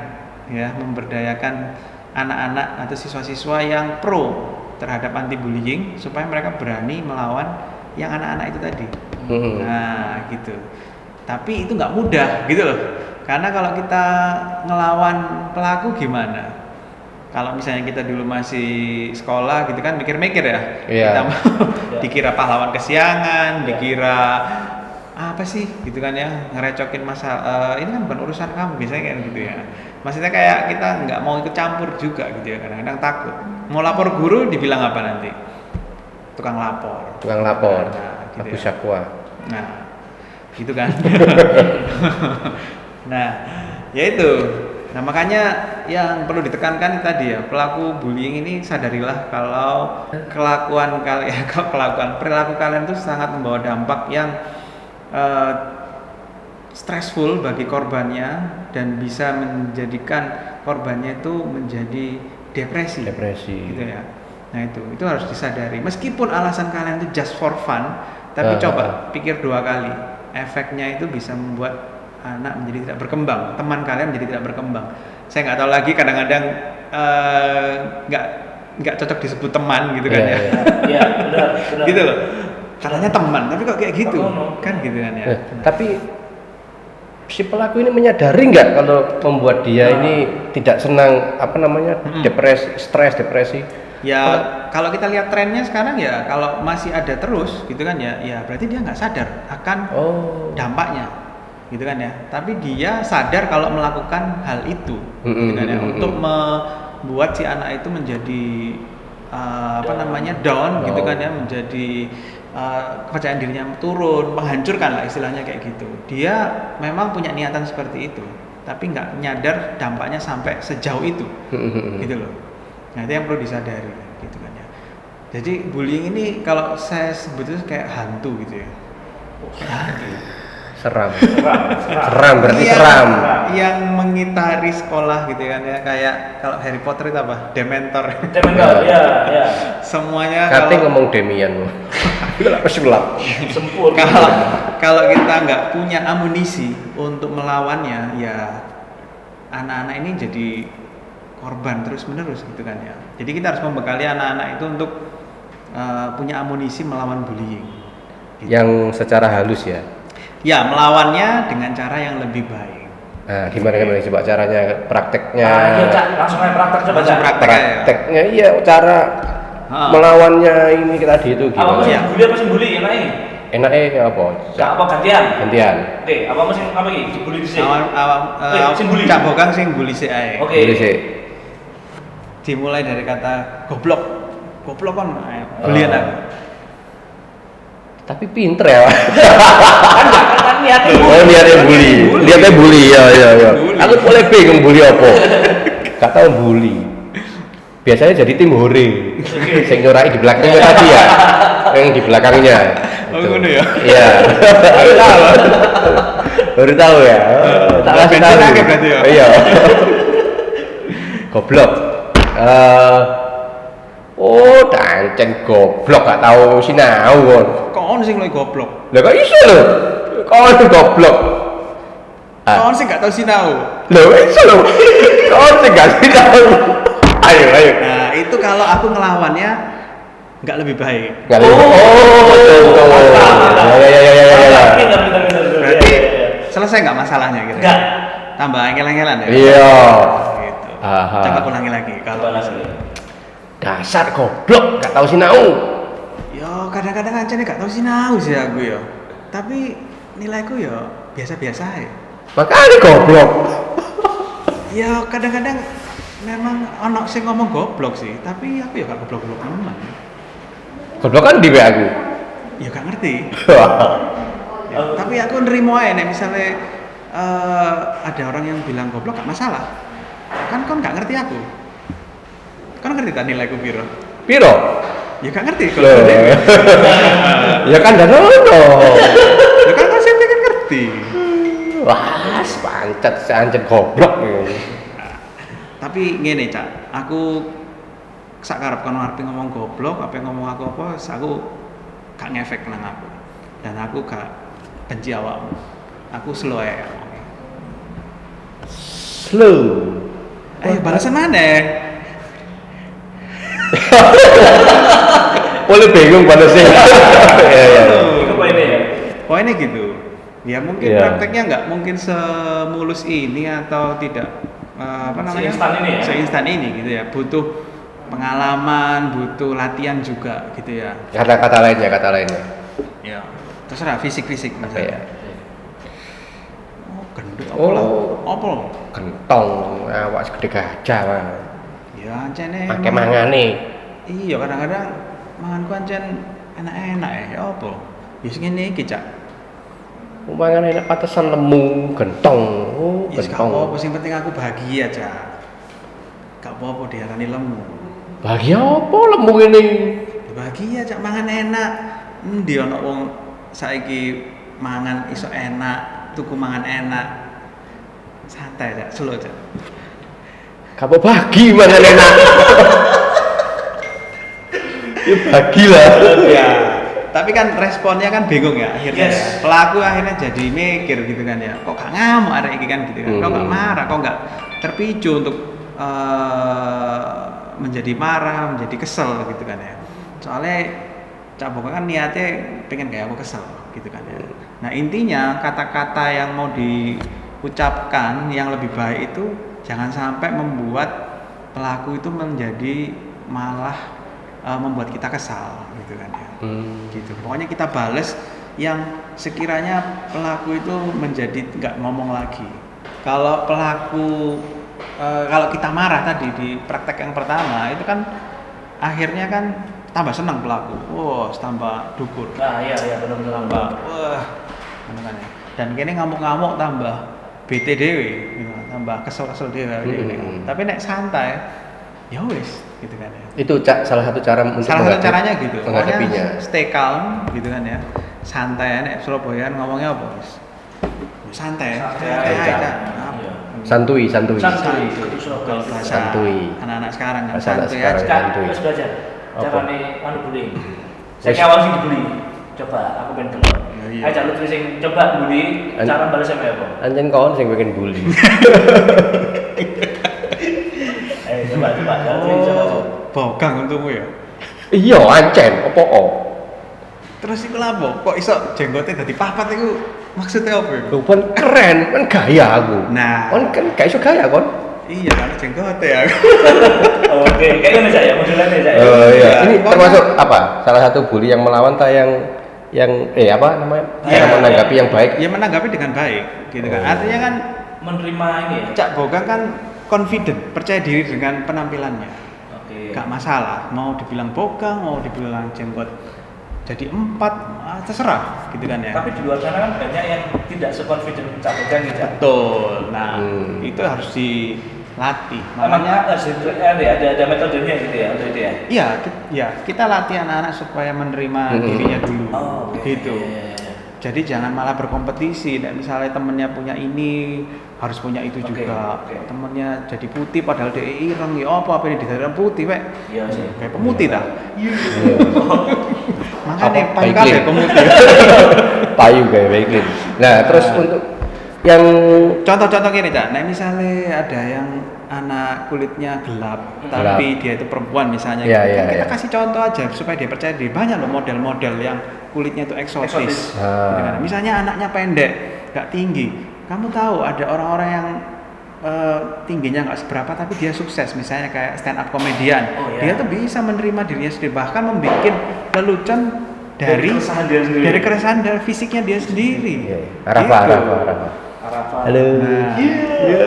[SPEAKER 3] anak-anak atau siswa-siswa yang pro terhadap anti bullying supaya mereka berani melawan yang anak-anak itu tadi. Nah, gitu. Tapi itu nggak mudah, gitu loh. Karena kalau kita ngelawan pelaku gimana? Kalau misalnya kita dulu masih sekolah gitu kan mikir-mikir ya. Kita mau dikira pahlawan kesiangan, dikira apa sih gitu kan ya, ngerecokin masalah ini kan bukan urusan kamu, biasanya kayak gitu ya. Maksudnya kayak kita nggak mau ikut campur juga gitu ya, kadang-kadang takut. Mau lapor guru dibilang apa nanti? Tukang lapor. Nah, gitu
[SPEAKER 1] Abu
[SPEAKER 3] ya.
[SPEAKER 1] Syakwa.
[SPEAKER 3] Nah, gitu kan. Nah, ya itu. Nah, makanya yang perlu ditekankan tadi ya, pelaku bullying ini sadarilah kalau perilaku kalian itu sangat membawa dampak yang stressful bagi korbannya dan bisa menjadikan korbannya itu menjadi depresi. Gitu ya. Nah, itu harus disadari. Meskipun alasan kalian itu just for fun, tapi coba pikir 2 kali. Efeknya itu bisa membuat anak menjadi tidak berkembang, teman kalian menjadi tidak berkembang. Saya nggak tahu lagi, kadang-kadang nggak cocok disebut teman gitu kan ya.
[SPEAKER 2] Iya, benar.
[SPEAKER 3] Gitu loh. Katanya teman, tapi kok kayak gitu, kan gitu kan ya.
[SPEAKER 1] Tapi si pelaku ini menyadari nggak kalau membuat dia ini tidak senang, depresi?
[SPEAKER 3] Ya, kalau kita lihat trennya sekarang ya, kalau masih ada terus gitu kan ya, berarti dia nggak sadar akan dampaknya, gitu kan ya. Tapi dia sadar kalau melakukan hal itu, gitu kan ya, untuk membuat si anak itu menjadi down, gitu kan ya, menjadi kepercayaan dirinya turun, menghancurkan lah istilahnya kayak gitu. Dia memang punya niatan seperti itu, tapi nggak nyadar dampaknya sampai sejauh itu, gitu loh. Nah, itu yang perlu disadari, gitu kan ya. Jadi bullying ini kalau saya sebutnya kayak hantu gitu ya.
[SPEAKER 1] Seram berarti seram.
[SPEAKER 3] Yang mengitari sekolah gitu kan ya, kayak kalau Harry Potter itu apa? Dementor,
[SPEAKER 2] ya.
[SPEAKER 3] Semuanya
[SPEAKER 1] Kate ngomong Demian. Pesulap.
[SPEAKER 2] Sempurna.
[SPEAKER 3] Kalau kita nggak punya amunisi untuk melawannya, ya anak-anak ini jadi korban terus-menerus gitu kan ya. Jadi kita harus membekali anak-anak itu untuk punya amunisi melawan bullying. Gitu.
[SPEAKER 1] Yang secara halus ya.
[SPEAKER 3] Ya, melawannya dengan cara yang lebih baik.
[SPEAKER 1] Nah, gimana coba caranya, prakteknya?
[SPEAKER 2] Langsung aja praktek coba.
[SPEAKER 1] Prakteknya iya, cara melawannya ini tadi itu gimana?
[SPEAKER 2] Apa bully apa sih bully enaknya?
[SPEAKER 1] Enaknya apa?
[SPEAKER 2] Enggak apa gantian.
[SPEAKER 3] Apa
[SPEAKER 2] iki? Dibully dhisik.
[SPEAKER 3] Sing bully. Cak Bokang sing bully sik ae.
[SPEAKER 2] Oke.
[SPEAKER 1] Bully sik.
[SPEAKER 3] Dimulai dari kata goblok. Goblok kan bulian aku.
[SPEAKER 1] Tapi pinter ya.
[SPEAKER 2] Kan
[SPEAKER 1] Niatnya bully. Ya. Aku boleh bingung bully apa. Gak tahu bully. Biasanya jadi tim hore. Sing nyorai di belakangnya tadi ya. Yang di belakangnya.
[SPEAKER 3] Oh, ngono ya.
[SPEAKER 1] Iya. Baru tahu ya. Tak kasih tahu.
[SPEAKER 3] Berarti ya.
[SPEAKER 1] Iya. Goblok. Dancen goblok gak tahu sinau kon.
[SPEAKER 3] Kon sing luwih goblok.
[SPEAKER 1] Lah kok iso lho? Kon goblok.
[SPEAKER 3] Kon sing gak tau sinau.
[SPEAKER 1] Lho iso lho. Kon sing gak sinau. Ayo.
[SPEAKER 3] Nah, itu kalau aku ngelawannya nggak lebih baik.
[SPEAKER 1] Enggak lebih. Betul. Ya.
[SPEAKER 3] Berarti selesai nggak masalahnya gitu?
[SPEAKER 2] Enggak.
[SPEAKER 3] Tambah angel-angelan ya?
[SPEAKER 1] Iya.
[SPEAKER 3] Gitu.
[SPEAKER 1] Aha.
[SPEAKER 3] Coba ulangi lagi kalau
[SPEAKER 1] Dasar goblok, gak tahu sinau.
[SPEAKER 3] yo kadang-kadang aja nih gak tahu sinau sih aku ya. Tapi nilaiku ya biasa-biasa ya.
[SPEAKER 1] Makanya goblok.
[SPEAKER 3] Ya kadang-kadang memang ono sing ngomong goblok sih, tapi aku ya gak goblok-goblok teman.
[SPEAKER 1] Goblok kan di aku.
[SPEAKER 3] Ya gak ngerti. Ya, tapi aku nerimo aja nih misalnya ada orang yang bilang goblok gak masalah. Kan gak ngerti aku. Kan ngerti tak nilaiku piro? Ya gak ngerti kalau
[SPEAKER 1] Ya kan dan ono.
[SPEAKER 3] Ya kan saya kan ngerti.
[SPEAKER 1] Wah, pancet goblok.
[SPEAKER 3] Tapi ngene Cak, aku sak karep kono arep ngomong goblok, apa ngomong aku apa, aku gak ngefek nang aku. Dan aku gak benci awakmu. Aku slow ae.
[SPEAKER 1] Slow.
[SPEAKER 3] Balasan mana?
[SPEAKER 1] Boleh bingung balasnya. Ya.
[SPEAKER 2] Itu poinnya ya.
[SPEAKER 3] Poinnya gitu. Ya mungkin
[SPEAKER 1] Iya.
[SPEAKER 3] prakteknya nggak mungkin semulus ini atau tidak apa namanya?
[SPEAKER 2] Seinstan ini ya?
[SPEAKER 3] Seinstan ini gitu ya. Butuh pengalaman, butuh latihan juga gitu ya.
[SPEAKER 1] Kata-kata lainnya.
[SPEAKER 3] Ya. Terserah fisik
[SPEAKER 1] Apa
[SPEAKER 3] misalnya.
[SPEAKER 1] ya?
[SPEAKER 3] Oh, gendut apa
[SPEAKER 1] Oh.
[SPEAKER 3] lah? Apa?
[SPEAKER 1] Gentong, awak segede gajah, Bang.
[SPEAKER 3] Ya ancene.
[SPEAKER 1] Pakai mangane.
[SPEAKER 3] Iya, kadang-kadang manganku ancen enak-enak ya apa? Ya sing ngene iki, Cak.
[SPEAKER 1] Mangane enak patesan lemu, gentong. Oh,
[SPEAKER 3] Ya gak
[SPEAKER 1] gentong.
[SPEAKER 3] apa-apa, sing penting aku bahagia, Cak. Gak apa-apa diarani lemu.
[SPEAKER 1] Bahagia apa lemu ini?
[SPEAKER 3] Bahagia Cak, mangan enak. Endi ana wong saiki mangan iso enak, tuku mangan enak. Santai Cak, slow Cak.
[SPEAKER 1] Kamu bagi mangan enak. Ya bagilah.
[SPEAKER 3] Ya. Tapi kan responnya kan bingung ya akhirnya.
[SPEAKER 2] Yes.
[SPEAKER 3] Ya. Pelaku akhirnya jadi mikir gitu kan ya. Kok gak ngamuk arek iki kan gitu kan. Kok gak marah, kok gak terpicu untuk menjadi marah, menjadi kesel gitu kan ya. Soalnya Cak Boga kan niatnya pengen kayak aku kesel gitu kan ya. Nah intinya kata-kata yang mau diucapkan yang lebih baik itu jangan sampai membuat pelaku itu menjadi malah membuat kita kesal gitu kan ya. Gitu. Pokoknya kita bales yang sekiranya pelaku itu menjadi nggak ngomong lagi. Kalau pelaku kalau kita marah tadi di praktek yang pertama itu kan akhirnya kan tambah senang pelaku. Wah, tambah dukur.
[SPEAKER 2] Nah, iya benar-benar.
[SPEAKER 3] Tambah wah, ngono kan ya. Dan kene ngamuk-ngamuk tambah bete dhewe gitu. Tambah kesel-kesel dhewe. Tapi nek santai ya wis gitu kan ya.
[SPEAKER 1] Itu salah satu cara untuk
[SPEAKER 3] Salah satu caranya gitu.
[SPEAKER 1] menghadapinya.
[SPEAKER 3] Pokoknya stay calm gitu kan ya. Santai nek Surabaya ngomongnya apa, Bos? Santai.
[SPEAKER 2] Santai
[SPEAKER 3] Santai
[SPEAKER 1] aja.
[SPEAKER 3] aja.
[SPEAKER 2] Iya.
[SPEAKER 1] Santuy.
[SPEAKER 2] Santuy.
[SPEAKER 3] Kalau bahasa
[SPEAKER 1] Santuy.
[SPEAKER 3] anak-anak sekarang kan
[SPEAKER 1] Bahasa anak
[SPEAKER 3] santuy
[SPEAKER 1] sekarang.
[SPEAKER 3] aja.
[SPEAKER 2] Kak,
[SPEAKER 1] Santuy.
[SPEAKER 2] harus belajar.
[SPEAKER 1] Apa?
[SPEAKER 2] Carane anu bullying. Saya awal sih dibully. Coba aku pengen dengar.
[SPEAKER 3] Ya, iya.
[SPEAKER 2] Ayo Lutfi sing coba bully, cara balasnya kayak apa?
[SPEAKER 1] Anjen kawan sing pengen bully.
[SPEAKER 2] Ayo coba. Coba.
[SPEAKER 3] Bogang untukmu ya.
[SPEAKER 1] Iya, ancen, opo o.
[SPEAKER 3] Terus iku lha apa? Kok iso jenggote dadi papat iku maksudnya apa iku?
[SPEAKER 1] Lu kan keren, kan gaya aku.
[SPEAKER 3] Nah.
[SPEAKER 1] Kan gak iso gaya kon.
[SPEAKER 3] Iya kan jenggote aku.
[SPEAKER 2] Oke, kayak gini saya, modelannya saya.
[SPEAKER 1] Oh iya, ini
[SPEAKER 3] Pokoknya-
[SPEAKER 1] termasuk apa? Salah satu bully yang melawan tak yang apa namanya?
[SPEAKER 3] Iya,
[SPEAKER 1] Cara menanggapi yang baik.
[SPEAKER 3] Ya menanggapi dengan baik gitu kan.
[SPEAKER 1] Oh.
[SPEAKER 3] Artinya kan
[SPEAKER 2] Menerima ini ya.
[SPEAKER 3] Cak Bogang kan confident, percaya diri dengan penampilannya.
[SPEAKER 2] Oke.
[SPEAKER 3] Gak masalah, mau dibilang bogang, mau dibilang jenggot jadi 4, terserah gitu kan ya.
[SPEAKER 2] Tapi di luar sana kan banyak yang tidak seconfident Cak Bogang gitu.
[SPEAKER 3] Betul. Nah,
[SPEAKER 1] Hmm.
[SPEAKER 3] itu harus dilatih.
[SPEAKER 2] Makanya
[SPEAKER 3] Makanya
[SPEAKER 2] ada metodenya gitu ya untuk itu ya.
[SPEAKER 3] iya, kita latih anak-anak supaya menerima dirinya dulu.
[SPEAKER 2] Oh, oke.
[SPEAKER 3] Gitu. Jadi jangan malah berkompetisi. Dan misalnya temennya punya ini harus punya itu
[SPEAKER 2] Oke,
[SPEAKER 3] juga.
[SPEAKER 2] oke.
[SPEAKER 3] Temennya jadi putih padahal dia ireng ya apa ini dikatakan putih, Pak.
[SPEAKER 2] Iya sih.
[SPEAKER 3] Kayak pemutih dah.
[SPEAKER 1] Iya.
[SPEAKER 3] Makanya
[SPEAKER 1] Apa?
[SPEAKER 3] paling
[SPEAKER 1] Baiklin.
[SPEAKER 3] kabeh pemutih.
[SPEAKER 1] Payu kayak baiklin. Nah, terus untuk yang
[SPEAKER 3] Contoh-contoh gini, Cak. Nah, misalnya ada yang anak kulitnya gelap, tapi dia itu perempuan misalnya
[SPEAKER 1] Iya,
[SPEAKER 3] gitu.
[SPEAKER 1] iya,
[SPEAKER 3] Kan kita
[SPEAKER 1] iya.
[SPEAKER 3] kasih contoh aja supaya dia percaya diri. Banyak loh model-model yang kulitnya itu eksotis.
[SPEAKER 2] Eksotis.
[SPEAKER 3] Gitu kan. Misalnya anaknya pendek, nggak tinggi. Kamu tahu ada orang-orang yang tingginya nggak seberapa tapi dia sukses, misalnya kayak stand up komedian.
[SPEAKER 2] Oh, iya.
[SPEAKER 3] Dia tuh bisa menerima dirinya sendiri, bahkan membuat lelucon dari
[SPEAKER 2] keresahan dia sendiri.
[SPEAKER 3] dari keresahan dari fisiknya dia sendiri.
[SPEAKER 1] Iya, Rafa.
[SPEAKER 2] Arafa.
[SPEAKER 1] Halo.
[SPEAKER 3] Nah,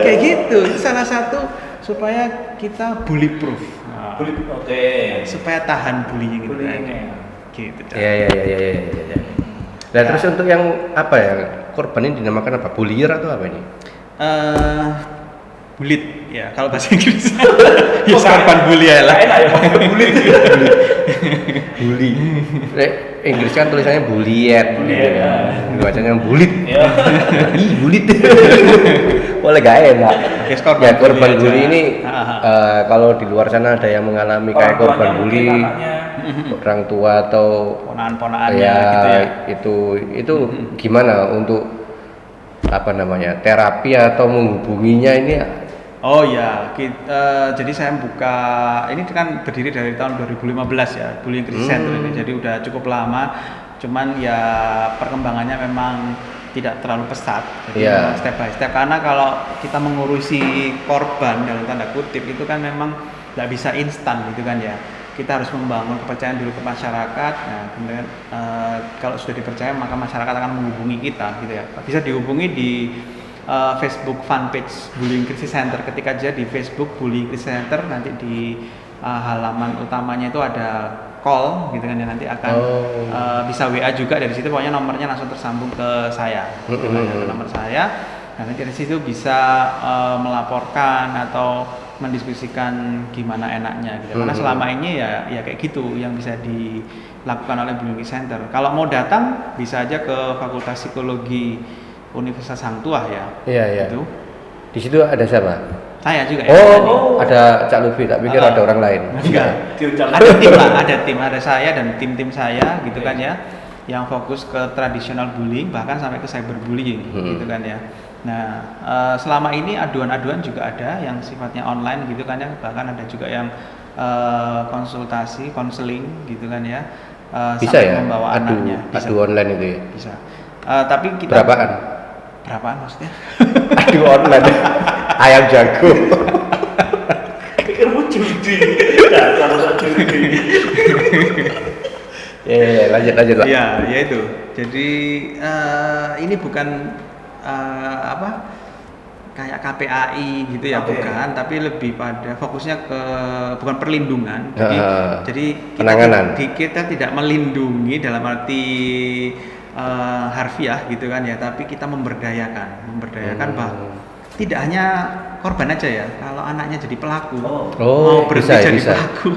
[SPEAKER 3] kayak gitu. Itu salah satu supaya kita bully proof. Nah,
[SPEAKER 2] Oke.
[SPEAKER 3] supaya tahan bullying gitu.
[SPEAKER 2] Bullying-nya.
[SPEAKER 3] Gitu. Cak.
[SPEAKER 1] Iya. Nah, terus untuk yang apa ya? Korban ini dinamakan apa? Bullier atau apa ini?
[SPEAKER 3] Bulit ya kalau bahasa Inggris. Ya korban bully ya lah.
[SPEAKER 2] Enak ya ngomong bulit.
[SPEAKER 1] Bully. Inggris kan tulisannya bulliet.
[SPEAKER 2] Bulliet, ya.
[SPEAKER 1] Bacanya bulit.
[SPEAKER 2] Ya.
[SPEAKER 1] Ih, bulit. Boleh gak enak.
[SPEAKER 3] Yes, korban
[SPEAKER 1] Ya, korban
[SPEAKER 3] bully
[SPEAKER 1] bully
[SPEAKER 3] aja.
[SPEAKER 1] ini
[SPEAKER 3] Ah.
[SPEAKER 1] kalau di luar sana ada yang mengalami kayak
[SPEAKER 2] Orang tuanya
[SPEAKER 1] korban
[SPEAKER 2] mungkin
[SPEAKER 1] bully,
[SPEAKER 2] anaknya.
[SPEAKER 1] orang tua atau
[SPEAKER 3] Ponaan-ponaannya
[SPEAKER 1] ya,
[SPEAKER 3] gitu ya.
[SPEAKER 1] itu gimana untuk apa namanya terapi atau menghubunginya ini?
[SPEAKER 3] Oh ya, jadi saya buka ini kan berdiri dari tahun 2015 ya, Bullying Crisis Center ini. Jadi udah cukup lama, cuman ya perkembangannya memang tidak terlalu pesat. Jadi
[SPEAKER 1] Iya.
[SPEAKER 3] memang step by step. Karena kalau kita mengurusi korban dalam tanda kutip itu kan memang nggak bisa instan gitu kan ya. Kita harus membangun kepercayaan dulu ke masyarakat. Nah, kemudian kalau sudah dipercaya maka masyarakat akan menghubungi kita gitu ya. Bisa dihubungi di Facebook fanpage Bullying Crisis Center. Ketika aja di Facebook Bullying Crisis Center, nanti di halaman utamanya itu ada call gitu kan ya, nanti akan bisa WA juga dari situ, pokoknya nomornya langsung tersambung ke saya gitu kan, ke nomor saya. Nah, nanti dari situ bisa melaporkan atau mendiskusikan gimana enaknya gitu. Karena selama ini ya kayak gitu yang bisa dilakukan oleh Bullying Crisis Center. Kalau mau datang bisa aja ke Fakultas Psikologi Universitas Hang Tuah ya.
[SPEAKER 1] Iya.
[SPEAKER 3] Gitu.
[SPEAKER 1] Di situ ada siapa?
[SPEAKER 3] Saya juga
[SPEAKER 1] Oh, ada Cak Lufi, tak pikir ada orang lain.
[SPEAKER 3] Enggak.
[SPEAKER 2] Diucap.
[SPEAKER 3] Ada tim lah, ada saya dan tim saya gitu kan ya, yang fokus ke tradisional bullying bahkan sampai ke cyberbullying gitu kan ya. Nah, selama ini aduan-aduan juga ada yang sifatnya online gitu kan ya, bahkan ada juga yang konsultasi, konseling gitu kan ya.
[SPEAKER 1] Bisa
[SPEAKER 3] sampai
[SPEAKER 1] ya?
[SPEAKER 3] membawa anaknya. Bisa.
[SPEAKER 1] Adu online itu ya?
[SPEAKER 3] Bisa. Tapi kita Berapaan maksudnya?
[SPEAKER 1] Adu online. Ayam jago.
[SPEAKER 2] Pikirmu judi. Dasar orang judi.
[SPEAKER 1] Lanjut lah.
[SPEAKER 3] Ya itu. Jadi ini bukan kayak KPAI gitu ya,
[SPEAKER 2] Oke.
[SPEAKER 3] bukan, tapi lebih pada fokusnya ke bukan perlindungan. Jadi
[SPEAKER 1] penanganan.
[SPEAKER 3] kita tidak melindungi dalam arti harfiah gitu kan ya, tapi kita memberdayakan bahwa tidak hanya korban aja ya, kalau anaknya jadi pelaku mau berhenti
[SPEAKER 1] bisa,
[SPEAKER 3] jadi
[SPEAKER 1] bisa.
[SPEAKER 3] pelaku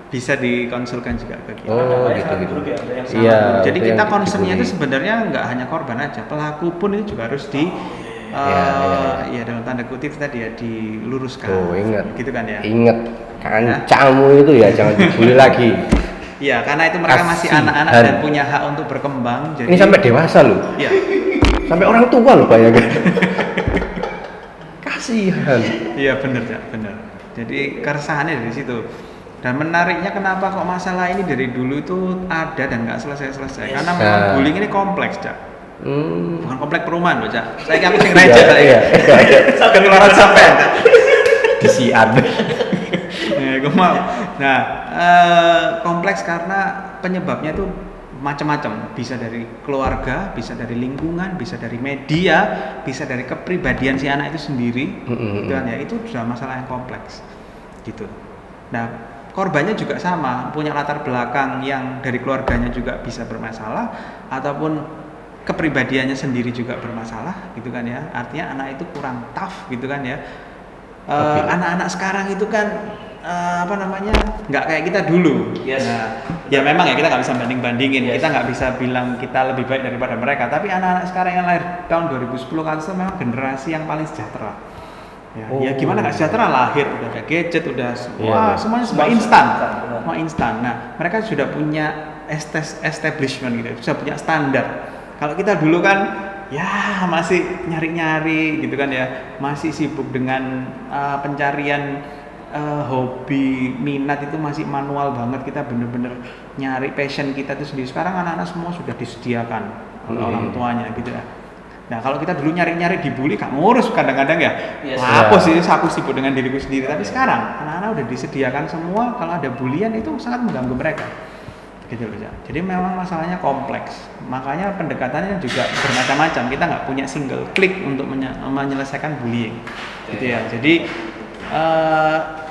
[SPEAKER 3] bisa dikonsulkan juga ke kita.
[SPEAKER 1] Oh,
[SPEAKER 2] Ada yang
[SPEAKER 1] gitu.
[SPEAKER 2] sangat buruk ya, ada yang sangat
[SPEAKER 1] Iya.
[SPEAKER 2] buruk.
[SPEAKER 3] Jadi
[SPEAKER 1] itu
[SPEAKER 3] kita
[SPEAKER 1] yang
[SPEAKER 3] concernnya itu
[SPEAKER 1] dibully.
[SPEAKER 3] sebenarnya nggak hanya korban aja, pelaku pun itu juga harus ya dalam tanda kutip tadi ya diluruskan.
[SPEAKER 1] Oh, ingat.
[SPEAKER 3] Gitu kan ya.
[SPEAKER 1] Ingat kancamu itu ya jangan dibully lagi.
[SPEAKER 3] Iya, karena itu mereka masih
[SPEAKER 1] Kasihan.
[SPEAKER 3] anak-anak dan punya hak untuk berkembang. Jadi
[SPEAKER 1] Ini sampai dewasa loh.
[SPEAKER 3] Iya.
[SPEAKER 1] Sampai orang tua loh bayangin. Kasihan.
[SPEAKER 3] Iya benar ya, benar. Jadi keresahannya dari situ. Dan menariknya kenapa kok masalah ini dari dulu itu ada dan nggak selesai-selesai?
[SPEAKER 2] Yes.
[SPEAKER 3] Karena memang
[SPEAKER 1] Nah.
[SPEAKER 3] bullying ini kompleks, Cak. Bukan kompleks perumahan loh, Cak. Saya kira aku sing reja saya.
[SPEAKER 1] Iya.
[SPEAKER 3] Ketularan sampean, Cak.
[SPEAKER 1] Disian.
[SPEAKER 3] Nah, kompleks karena penyebabnya itu macam-macam. Bisa dari keluarga, bisa dari lingkungan, bisa dari media, bisa dari kepribadian si anak itu sendiri. Gitu kan ya, itu sudah masalah yang kompleks. Gitu. Nah, korbannya juga sama, punya latar belakang yang dari keluarganya juga bisa bermasalah ataupun kepribadiannya sendiri juga bermasalah, gitu kan ya. Artinya anak itu kurang tough, gitu kan ya. Anak-anak sekarang itu kan nggak kayak kita dulu.
[SPEAKER 2] Yes.
[SPEAKER 3] Nah, ya memang ya kita nggak bisa banding-bandingin, kita nggak bisa bilang kita lebih baik daripada mereka. Tapi anak-anak sekarang yang lahir tahun 2010 kan itu memang generasi yang paling sejahtera. Ya gimana nggak sejahtera, lahir udah ada gadget, udah semuanya serba instan, semua instan. Nah mereka sudah punya establishment gitu, sudah punya standar. Kalau kita dulu kan ya masih nyari-nyari gitu kan ya, masih sibuk dengan pencarian hobi, minat itu masih manual banget, kita bener-bener nyari passion kita itu sendiri. Sekarang anak-anak semua sudah disediakan oleh orang tuanya gitu ya. Nah kalau kita dulu nyari-nyari dibully gak ngurus kadang-kadang ya,
[SPEAKER 2] Yes.
[SPEAKER 3] apa sih aku sibuk dengan diriku sendiri. Tapi sekarang anak-anak udah disediakan semua, kalau ada bulian itu sangat mengganggu mereka gitu loh ya. Jadi memang masalahnya kompleks, makanya pendekatannya juga bermacam-macam. Kita nggak punya single click untuk menyelesaikan bullying gitu ya. Jadi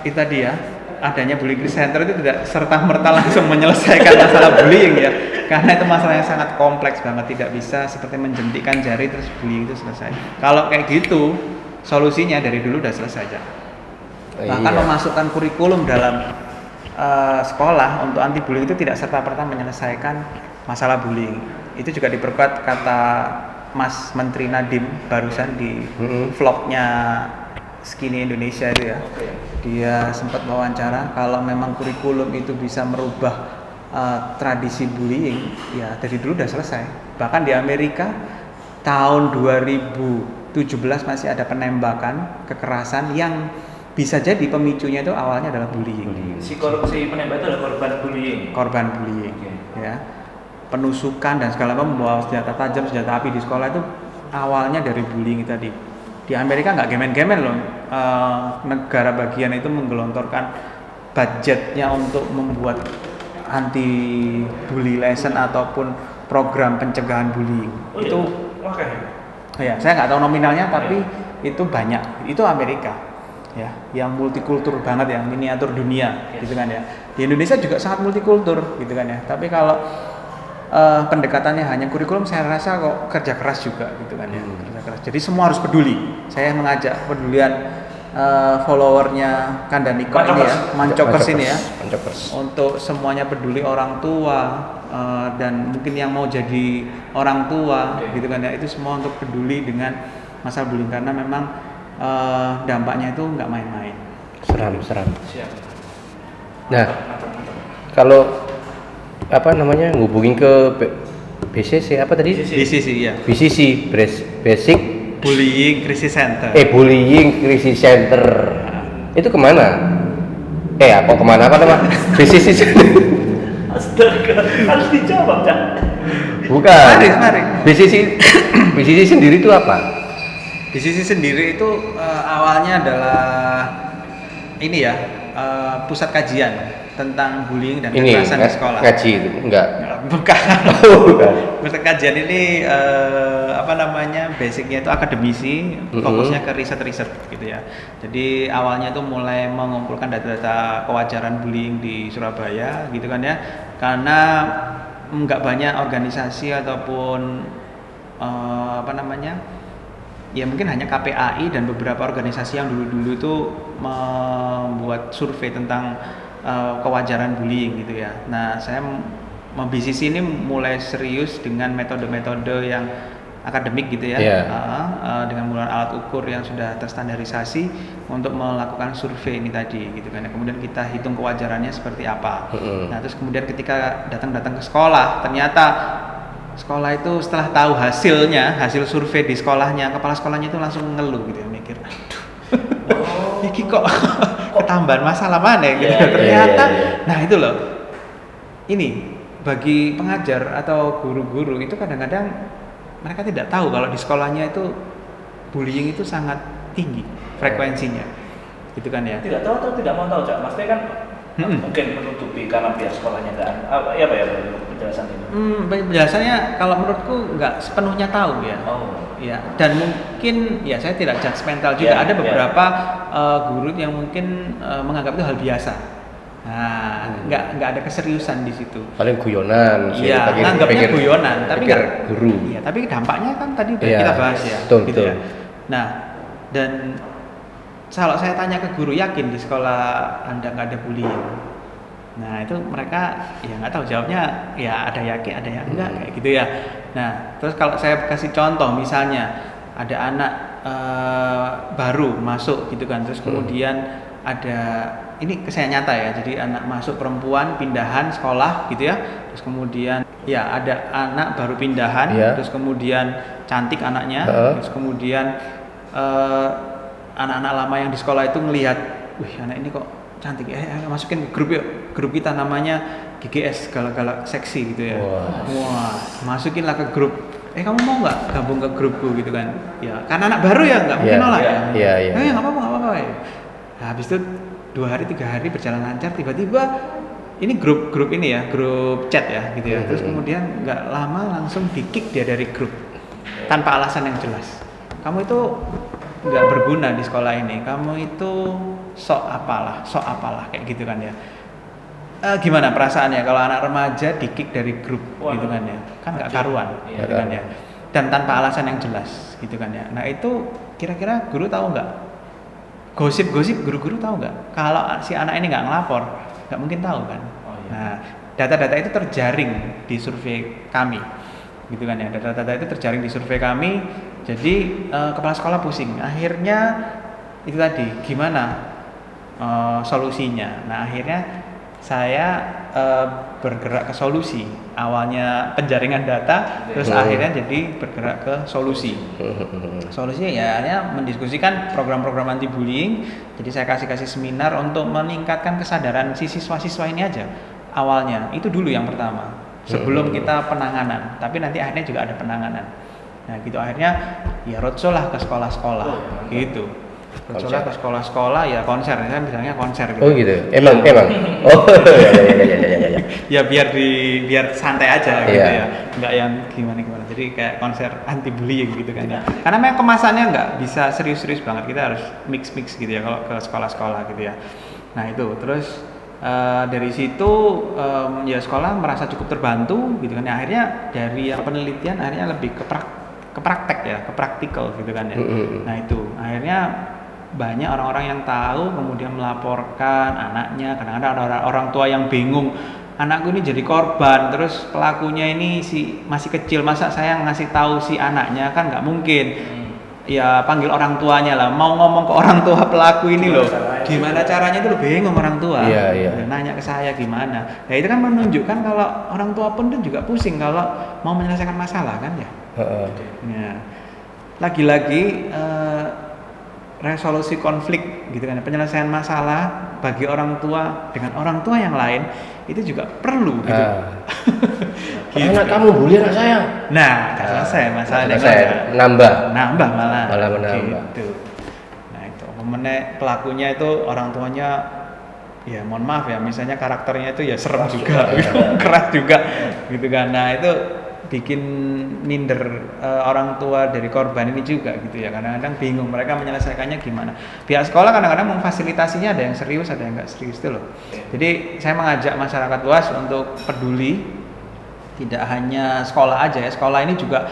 [SPEAKER 3] itu tadi ya, adanya Bullying Crisis Center itu tidak serta-merta langsung menyelesaikan masalah bullying ya, karena itu masalah yang sangat kompleks banget, tidak bisa seperti menjentikkan jari terus bullying itu selesai. Kalau kayak gitu solusinya dari dulu udah selesai aja. Bahkan
[SPEAKER 1] Iya.
[SPEAKER 3] memasukkan kurikulum dalam sekolah untuk anti bullying itu tidak serta-merta menyelesaikan masalah bullying. Itu juga diperkuat kata Mas Menteri Nadiem barusan di vlognya Skinny Indonesia itu ya.
[SPEAKER 2] Oke.
[SPEAKER 3] Dia sempat wawancara kalau memang kurikulum itu bisa merubah tradisi bullying, ya dari dulu udah selesai. Bahkan di Amerika tahun 2017 masih ada penembakan kekerasan yang bisa jadi pemicunya itu awalnya adalah bullying.
[SPEAKER 2] Si penembak itu adalah korban bullying.
[SPEAKER 3] Korban bullying,
[SPEAKER 2] Oke.
[SPEAKER 3] ya. Penusukan dan segala macam, membawa senjata tajam, senjata api di sekolah itu awalnya dari bullying tadi. Di Amerika nggak gemen-gemen loh, negara bagian itu menggelontorkan budgetnya untuk membuat anti bully lesson ataupun program pencegahan bullying.
[SPEAKER 2] Oh,
[SPEAKER 3] Itu
[SPEAKER 2] makanya.
[SPEAKER 3] ya, saya nggak tahu nominalnya tapi itu banyak. Itu Amerika. Ya, yang multikultur banget, yang miniatur dunia, gitu kan ya. Di Indonesia juga sangat multikultur, gitu kan ya. Tapi kalau pendekatannya hanya kurikulum, saya rasa kok kerja keras juga, gitu kan ya. Kerja keras. Jadi semua harus peduli. Saya mengajak kepedulian followernya Kandaniko ini ya, Mancokers ini ya,
[SPEAKER 1] Mancokers.
[SPEAKER 3] untuk semuanya peduli, orang tua dan mungkin yang mau jadi orang tua, gitu kan ya. Itu semua untuk peduli dengan masalah bullying karena memang dampaknya itu nggak main-main.
[SPEAKER 1] Seram.
[SPEAKER 2] Siap.
[SPEAKER 1] Nah, kalau apa namanya ngubungin ke BCC apa tadi?
[SPEAKER 3] BCC ya.
[SPEAKER 1] BCC Basic
[SPEAKER 3] Bullying Crisis Center.
[SPEAKER 1] Bullying Crisis Center. Itu kemana? Apa kemana apa nama? BCC.
[SPEAKER 2] Astaga, harus dijawab, Cak.
[SPEAKER 1] Bukan.
[SPEAKER 3] Mari.
[SPEAKER 1] BCC sendiri itu apa?
[SPEAKER 3] BCC sendiri itu awalnya adalah ini ya, pusat kajian tentang bullying dan
[SPEAKER 1] Ini
[SPEAKER 3] kekerasan di sekolah.
[SPEAKER 1] ngaji itu enggak?
[SPEAKER 3] Bukan.
[SPEAKER 1] Bukan.
[SPEAKER 3] Pusat kajian ini basicnya itu akademisi, fokusnya ke riset gitu ya. Jadi awalnya itu mulai mengumpulkan data-data kewajaran bullying di Surabaya gitu kan ya. Karena nggak banyak organisasi ataupun ya mungkin hanya KPAI dan beberapa organisasi yang dulu-dulu itu membuat survei tentang kewajaran bullying gitu ya. Nah, saya BCC ini mulai serius dengan metode-metode yang akademik gitu ya, dengan menggunakan alat ukur yang sudah terstandarisasi untuk melakukan survei ini tadi gitu kan. Kemudian kita hitung kewajarannya seperti apa. Nah, terus kemudian ketika datang ke sekolah, ternyata sekolah itu setelah tahu hasil survei di sekolahnya, kepala sekolahnya itu langsung ngeluh gitu ya, mikir, aduh, iki kok ketambahan masalah mana gitu. Ternyata, nah itu loh, ini bagi pengajar atau guru-guru itu kadang-kadang mereka tidak tahu kalau di sekolahnya itu bullying itu sangat tinggi frekuensinya, gitu kan ya.
[SPEAKER 2] Tidak tahu atau tidak mau tahu, Cak? Maksudnya kan mungkin menutupi karena pihak sekolahnya nggak ya penjelasan ini.
[SPEAKER 3] Penjelasannya kalau menurutku nggak sepenuhnya tahu ya. Ya, dan mungkin ya saya tidak judgmental juga. Ada beberapa guru yang mungkin menganggap itu hal biasa. Nah, nggak ada keseriusan di situ.
[SPEAKER 1] Paling guyonan sih.
[SPEAKER 3] Iya, anggapnya guyonan, tapi
[SPEAKER 1] nggak guru.
[SPEAKER 3] Iya, tapi dampaknya kan tadi udah kita bahas ya.
[SPEAKER 1] Betul.
[SPEAKER 3] Ya. Nah, dan kalau saya tanya ke guru, yakin di sekolah Anda nggak ada bullying? Nah, itu mereka ya nggak tahu, jawabnya ya ada yakin, ada yang enggak kayak gitu ya. Nah, terus kalau saya kasih contoh, misalnya ada anak baru masuk gitu kan, terus kemudian ada, ini saya nyata ya, jadi anak masuk perempuan pindahan sekolah gitu ya, terus kemudian ya ada anak baru pindahan, terus kemudian cantik anaknya, terus kemudian anak-anak lama yang di sekolah itu ngelihat, wih anak ini kok cantik, masukin ke grup yuk, grup kita namanya GGS, galak-galak seksi gitu ya. Wah, masukinlah ke grup. Kamu mau nggak gabung ke grupku gitu kan? Ya, karena anak baru ya nggak mungkin nolak ya. Nggak apa-apa. Nah, habis itu 2 hari 3 hari berjalan lancar, tiba-tiba ini grup ini ya, grup chat ya gitu ya. Terus kemudian nggak lama langsung di-kick dia dari grup tanpa alasan yang jelas. Kamu itu nggak berguna di sekolah ini, kamu itu sok apalah kayak gitu kan ya. Gimana perasaannya kalau anak remaja di-kick dari grup gitu kan ya, kan nggak karuan gitu kan ya. dan tanpa alasan yang jelas gitu kan ya. Nah itu kira-kira guru tahu nggak? Gosip-gosip guru-guru tahu nggak? Kalau si anak ini nggak ngelapor, nggak mungkin tahu kan.
[SPEAKER 2] Oh, iya.
[SPEAKER 3] Nah data-data itu terjaring di survei kami gitu kan ya. Data-data itu terjaring di survei kami. Jadi kepala sekolah pusing. Akhirnya itu tadi gimana solusinya. Nah akhirnya saya bergerak ke solusi. Awalnya penjaringan data, terus akhirnya jadi bergerak ke solusi. Solusinya ya akhirnya mendiskusikan program-program anti bullying. Jadi saya kasih seminar untuk meningkatkan kesadaran si siswa-siswa ini aja. Awalnya itu dulu yang pertama. Sebelum kita penanganan, tapi nanti akhirnya juga ada penanganan. Nah gitu akhirnya ya roadshow lah ke sekolah-sekolah gitu. Roadshow ke sekolah-sekolah ya konser, saya bilangnya konser gitu.
[SPEAKER 1] Oh gitu, emang. Oh ya.
[SPEAKER 3] Ya biar santai aja gitu
[SPEAKER 1] Iya.
[SPEAKER 3] ya, nggak yang gimana. Jadi kayak konser anti bullying gitu kan ya. Karena memang kemasannya nggak bisa serius-serius banget, kita harus mix gitu ya kalau ke sekolah-sekolah gitu ya. Nah itu terus dari situ ya sekolah merasa cukup terbantu gitu kan. Akhirnya dari yang penelitian akhirnya lebih ke praktek ya, ke praktikal gitu kan ya. Nah itu akhirnya banyak orang-orang yang tahu kemudian melaporkan anaknya. Kadang-kadang ada orang tua yang bingung, anakku ini jadi korban, terus pelakunya ini masih kecil, masa saya ngasih tahu si anaknya, kan nggak mungkin. Ya panggil orang tuanya lah, mau ngomong ke orang tua pelaku ini loh, gimana caranya itu bingung orang tua.
[SPEAKER 1] Iya.
[SPEAKER 3] Nanya ke saya gimana. Nah itu kan menunjukkan kalau orang tua pun juga pusing kalau mau menyelesaikan masalah kan ya. Nah, lagi-lagi resolusi konflik gitu kan, penyelesaian masalah bagi orang tua dengan orang tua yang lain itu juga perlu gitu.
[SPEAKER 1] Gitu. Anak kamu bully anak saya.
[SPEAKER 3] Nah, selesai masalahnya.
[SPEAKER 1] Nambah
[SPEAKER 3] malah
[SPEAKER 1] menambah.
[SPEAKER 3] gitu. Nah itu momennya pelakunya itu orang tuanya ya mohon maaf ya, misalnya karakternya itu ya serem juga gitu, keras juga gitu kan. Nah itu bikin minder orang tua dari korban ini juga gitu ya. Kadang-kadang bingung mereka menyelesaikannya gimana. Pihak sekolah kadang-kadang memfasilitasinya ada yang serius, ada yang nggak serius itu loh. Jadi saya mengajak masyarakat luas untuk peduli, tidak hanya sekolah aja ya. Sekolah ini juga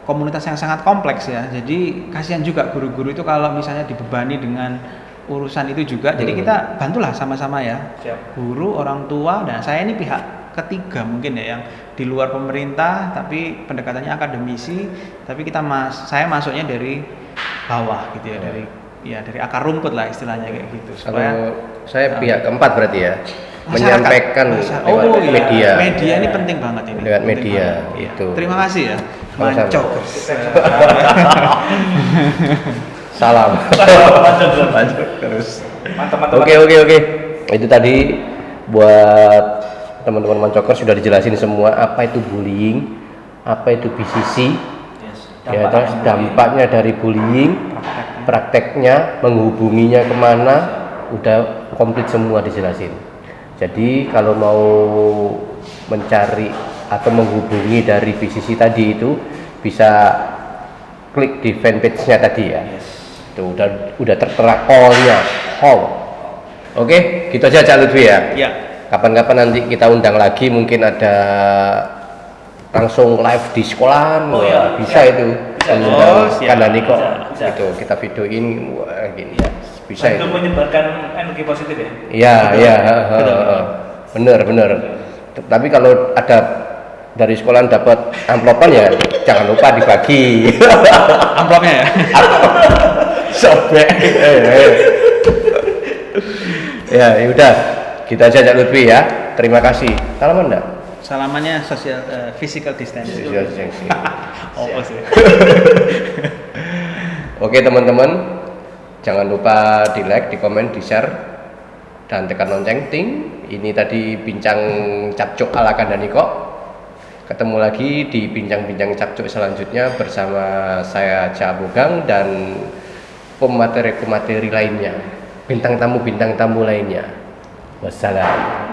[SPEAKER 3] komunitas yang sangat kompleks ya. Jadi kasihan juga guru-guru itu kalau misalnya dibebani dengan urusan itu juga. Jadi kita bantulah sama-sama ya.
[SPEAKER 2] Siap.
[SPEAKER 3] Guru, orang tua, dan saya ini pihak ketiga mungkin ya yang di luar pemerintah tapi pendekatannya akademisi, tapi saya masuknya dari bawah gitu ya, dari akar rumput lah istilahnya kayak gitu.
[SPEAKER 1] Kalau saya pihak keempat berarti ya, menyampaikan lewat media.
[SPEAKER 3] Media ini penting banget ini.
[SPEAKER 1] Lewat media
[SPEAKER 3] itu. Terima kasih ya. Mancokers.
[SPEAKER 1] Salam.
[SPEAKER 2] Terus. Mantap.
[SPEAKER 1] Oke. Itu tadi buat teman-teman Mancokers sudah dijelasin semua apa itu bullying, apa itu BCC, ya terus dampaknya dari bullying, prakteknya, menghubunginya kemana, udah komplit semua dijelasin. Jadi kalau mau mencari atau menghubungi dari BCC tadi itu bisa klik di fanpage-nya tadi ya. Itu udah tertera call-nya. Oke, gitu aja Cak Lutfi ya.
[SPEAKER 3] Iya.
[SPEAKER 1] Kapan-kapan nanti kita undang lagi, mungkin ada langsung live di sekolah. Bisa itu. Kandani kok.
[SPEAKER 2] Bisa.
[SPEAKER 1] Itu kita videoin gini. Bisa itu.
[SPEAKER 2] Untuk menyebarkan energi positif
[SPEAKER 1] Iya.
[SPEAKER 2] ya.
[SPEAKER 1] Bener. Tapi kalau ada dari sekolah dapat amplopan ya jangan lupa dibagi.
[SPEAKER 3] Amplopnya ya.
[SPEAKER 1] Sobek. Ya udah. Kita aja Cak Lutfi ya. Terima kasih. Salaman enggak?
[SPEAKER 3] Salamannya physical distancing. Oh sih.
[SPEAKER 1] Oke teman-teman, jangan lupa di like, di komen, di share, dan tekan lonceng ting. Ini tadi bincang capcuk ala Kandani kok. Ketemu lagi di bincang-bincang capcuk selanjutnya bersama saya Cak Bogang dan pemateri lainnya, bintang tamu lainnya. Wassalam.